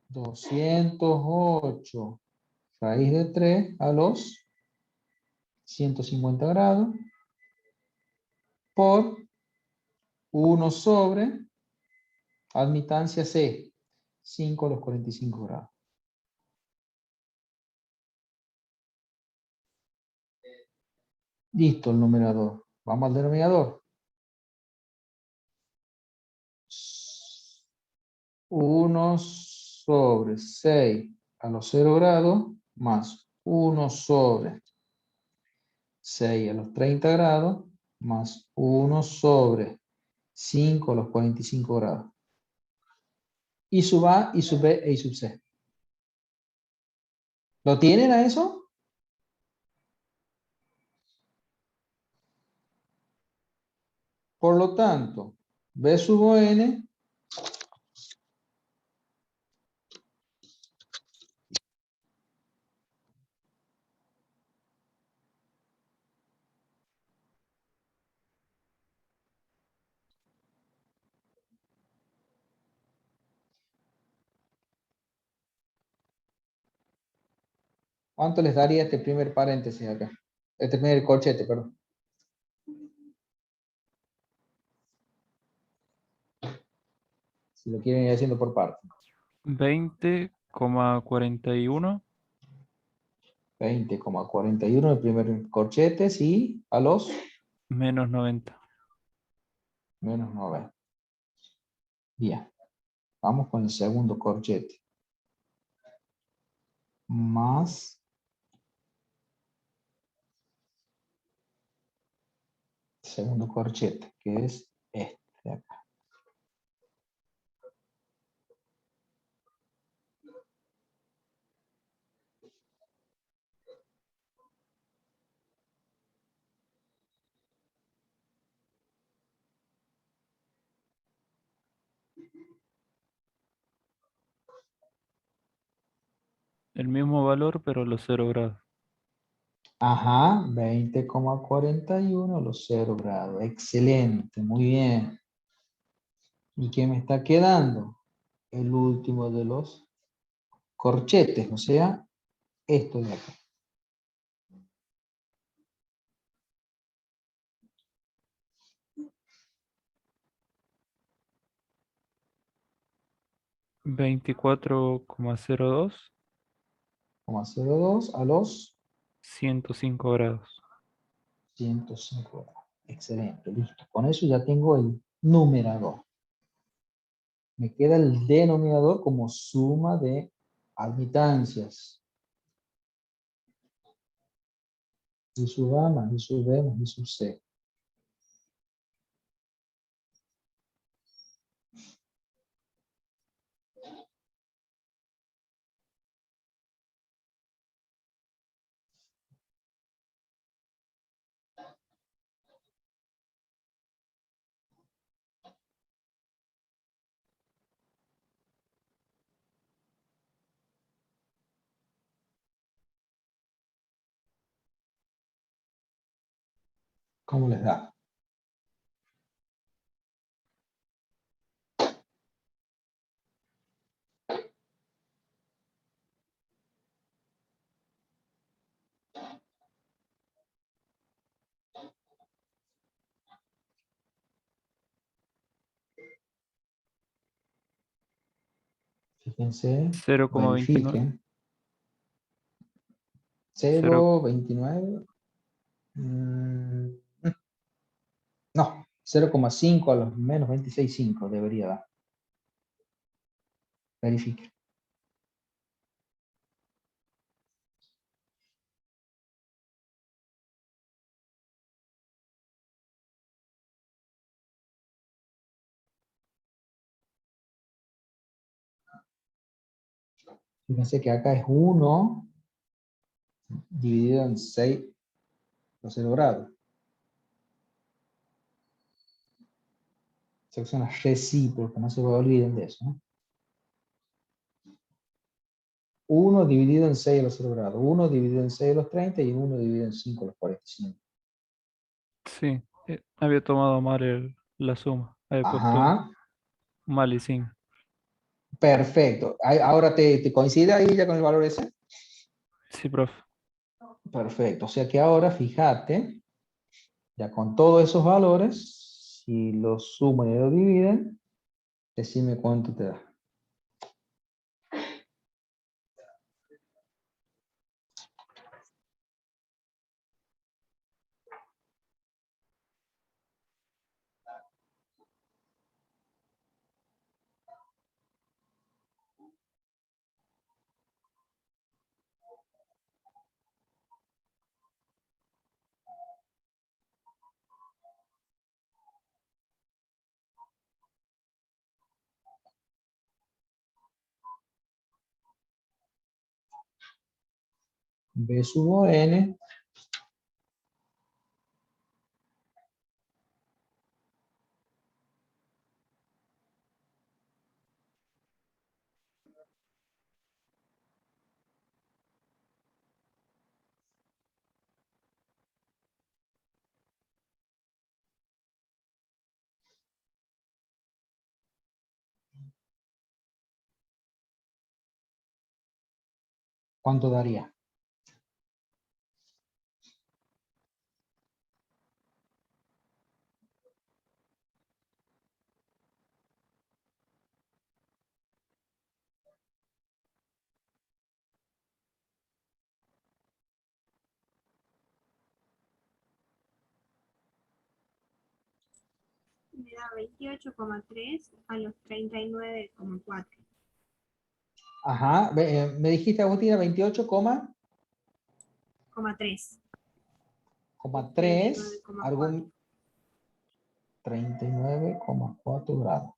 208 raíz de 3 a los 150 grados por 1 sobre admitancia C, 5 a los 45 grados. Listo el numerador. Vamos al denominador. 1 sobre 6 a los 0 grados más 1 sobre 6 a los 30 grados más 1 sobre 5 a los 45 grados. I sub A, I sub B e I sub C. ¿Lo tienen a eso? Por lo tanto, B sub N ¿cuánto les daría este primer paréntesis acá? Este primer corchete, perdón. Si lo quieren ir haciendo por parte. 20,41 20,41 el primer corchete, sí, a los menos 90. menos 90. Bien. Vamos con el segundo corchete. Más segundo corchete, que es este de acá. El mismo valor, pero los 0 grados. Ajá, 20,41 a los 0 grados. Excelente, muy bien. ¿Y qué me está quedando? El último de los corchetes, o sea, esto de acá. $24,02, 0,02 a los 105 grados. 105 grados. Excelente, listo. Con eso ya tengo el numerador. Me queda el denominador como suma de admitancias. I sub A más I sub B más I sub C. ¿Cómo les da? Fíjense, 0,29. verifiquen. 0,29. No, 0,5 a los menos 26,5 debería dar. Verifique. Fíjense que acá es 1 dividido en 6 los 0 grados. Esa es una recíproca, no se olviden de eso, ¿no? 1 dividido en 6 a los 0 grados, 1 dividido en 6 a los 30 y 1 dividido en 5 a los 45. Sí, había tomado mal la suma. Había puesto Ajá, mal y sin. perfecto. Ahora te coincide ahí ya con el valor ese. Sí, profe. Perfecto, o sea que ahora fíjate, ya con todos esos valores, si los suman y lo dividen, decime cuánto te da. B sub O n ¿cuánto daría? Me da 28,3 a los 39,4. Ajá, me dijiste, Agustina, 28, 3. 3, 39,4. 39,4 grados.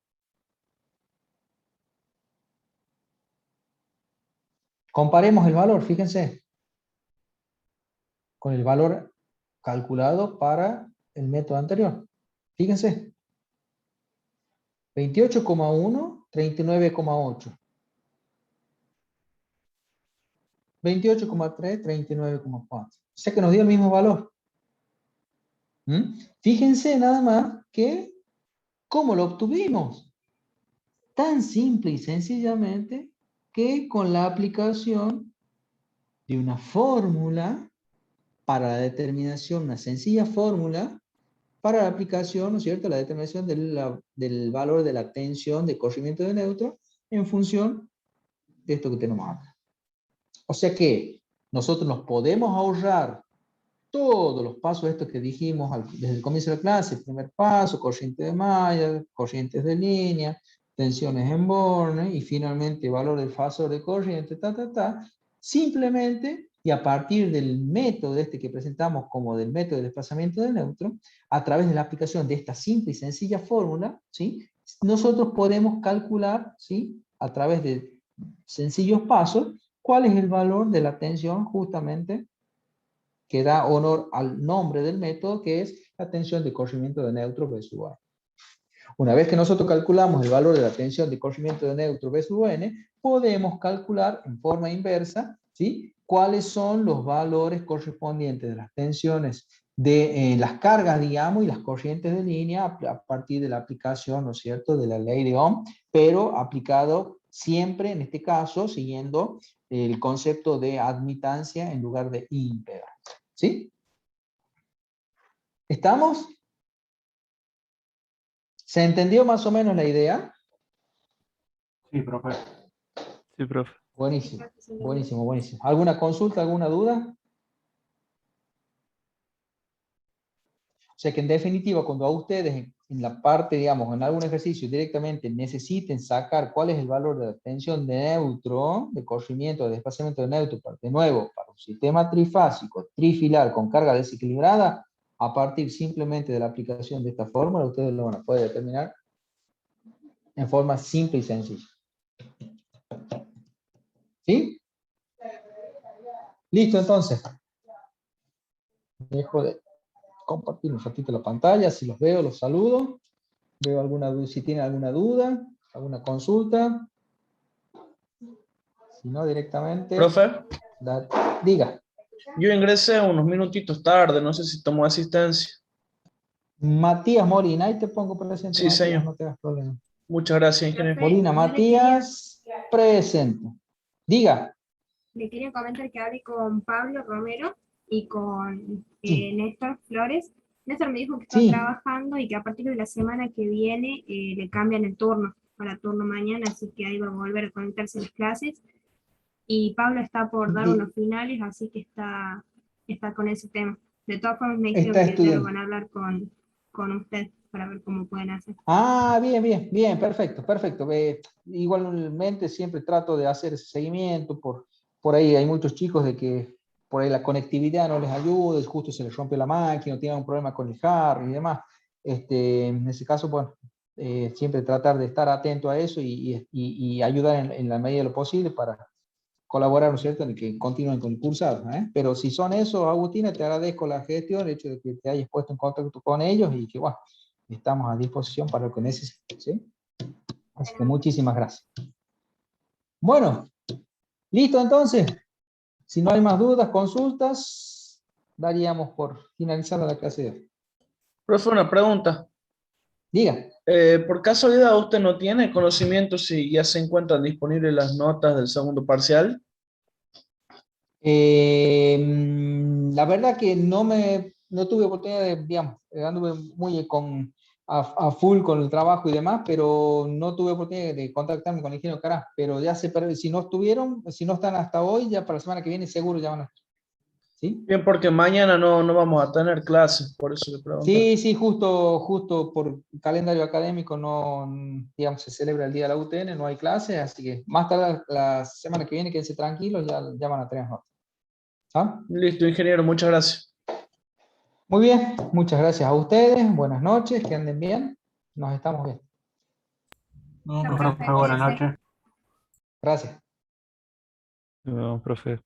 Comparemos el valor, fíjense, con el valor calculado para el método anterior. Fíjense. 28,1, 39,8. 28,3, 39,4. O sea que nos dio el mismo valor. Fíjense nada más que cómo lo obtuvimos. Tan simple y sencillamente que con la aplicación de una fórmula para la determinación, una sencilla fórmula para la aplicación, ¿no es cierto?, la determinación del valor de la tensión de corrimiento de neutro en función de esto que tenemos acá. O sea que nosotros nos podemos ahorrar todos los pasos estos que dijimos desde el comienzo de la clase: primer paso, corriente de malla, corrientes de línea, tensiones en borne y finalmente valor del fasor de corriente, simplemente, y a partir del método este que presentamos como del método de desplazamiento de neutro, a través de la aplicación de esta simple y sencilla fórmula, ¿sí?, nosotros podemos calcular, ¿sí?, a través de sencillos pasos, cuál es el valor de la tensión justamente que da honor al nombre del método, que es la tensión de corrimiento de neutro B sub A. Una vez que nosotros calculamos el valor de la tensión de corrimiento de neutro B sub n, podemos calcular en forma inversa, ¿sí?, cuáles son los valores correspondientes de las tensiones de las cargas, digamos, y las corrientes de línea a partir de la aplicación, ¿no es cierto?, de la ley de Ohm, pero aplicado siempre, en este caso, siguiendo el concepto de admitancia en lugar de impedancia. ¿Sí? ¿Estamos? ¿Se entendió más o menos la idea? Sí, profe. Sí, profe. Buenísimo, buenísimo, buenísimo. ¿Alguna consulta, alguna duda? sea que en definitiva, cuando a ustedes en la parte, digamos, en algún ejercicio directamente necesiten sacar cuál es el valor de la tensión de neutro, de corrimiento, de desplazamiento de neutro, de nuevo, para un sistema trifásico, trifilar con carga desequilibrada, a partir simplemente de la aplicación de esta fórmula, ustedes lo van a poder determinar en forma simple y sencilla. ¿Sí? Listo, entonces. Dejo de compartir un ratito la pantalla, si los veo, los saludo. Veo alguna duda, si tienen alguna duda, alguna consulta. Si no, directamente. Profe, Diga. yo ingresé unos minutitos tarde, no sé si tomó asistencia. Matías Molina, ahí te pongo presente. Sí, Matías, señor. no te hagas problema. Muchas gracias, ingeniero. Molina Matías, presente. Diga. Le quería comentar que hablé con Pablo Romero y con Sí. Néstor Flores. Néstor me dijo que está Sí. trabajando y que a partir de la semana que viene le cambian el turno para turno mañana, así que ahí va a volver a conectarse a las clases. Y Pablo está por dar Di- unos finales, así que está con ese tema. De todas formas me Está dijeron que ya lo estudiando. van a hablar con usted para ver cómo pueden hacer. Ah, bien, perfecto, perfecto. Igualmente siempre trato de hacer ese seguimiento, por ahí hay muchos chicos de que por ahí la conectividad no les ayuda, justo se les rompe la máquina, o tienen un problema con el hardware y demás. En ese caso, bueno, siempre tratar de estar atento a eso y ayudar en la medida de lo posible para colaborar, ¿no es cierto?, en que continúen con el cursado, ¿eh? Pero si son esos, Agustina, te agradezco la gestión, el hecho de que te hayas puesto en contacto con ellos y que, bueno, estamos a disposición para lo que necesiten, ¿sí? Así que muchísimas gracias. Bueno, listo entonces. Si no hay más dudas, consultas, daríamos por finalizada la clase de hoy. Profe, una pregunta. Diga. ¿Por casualidad usted no tiene conocimiento si ya se encuentran disponibles las notas del segundo parcial? La verdad que no tuve oportunidad de, digamos, anduve muy a full con el trabajo y demás, pero no tuve oportunidad de contactarme con el ingeniero Cará, pero ya si no están hasta hoy, ya para la semana que viene seguro ya van a estar. ¿Sí? Bien, porque mañana no vamos a tener clases, por eso le pregunto. Sí, justo por calendario académico no, digamos, se celebra el día de la UTN, no hay clases, así que más tarde la semana que viene, quédense tranquilos, ya van a tener notas. ¿Ah? Listo, ingeniero, muchas gracias. Muy bien, muchas gracias a ustedes, buenas noches, que anden bien, nos estamos viendo. Profe, buenas noches. Gracias. No, profe.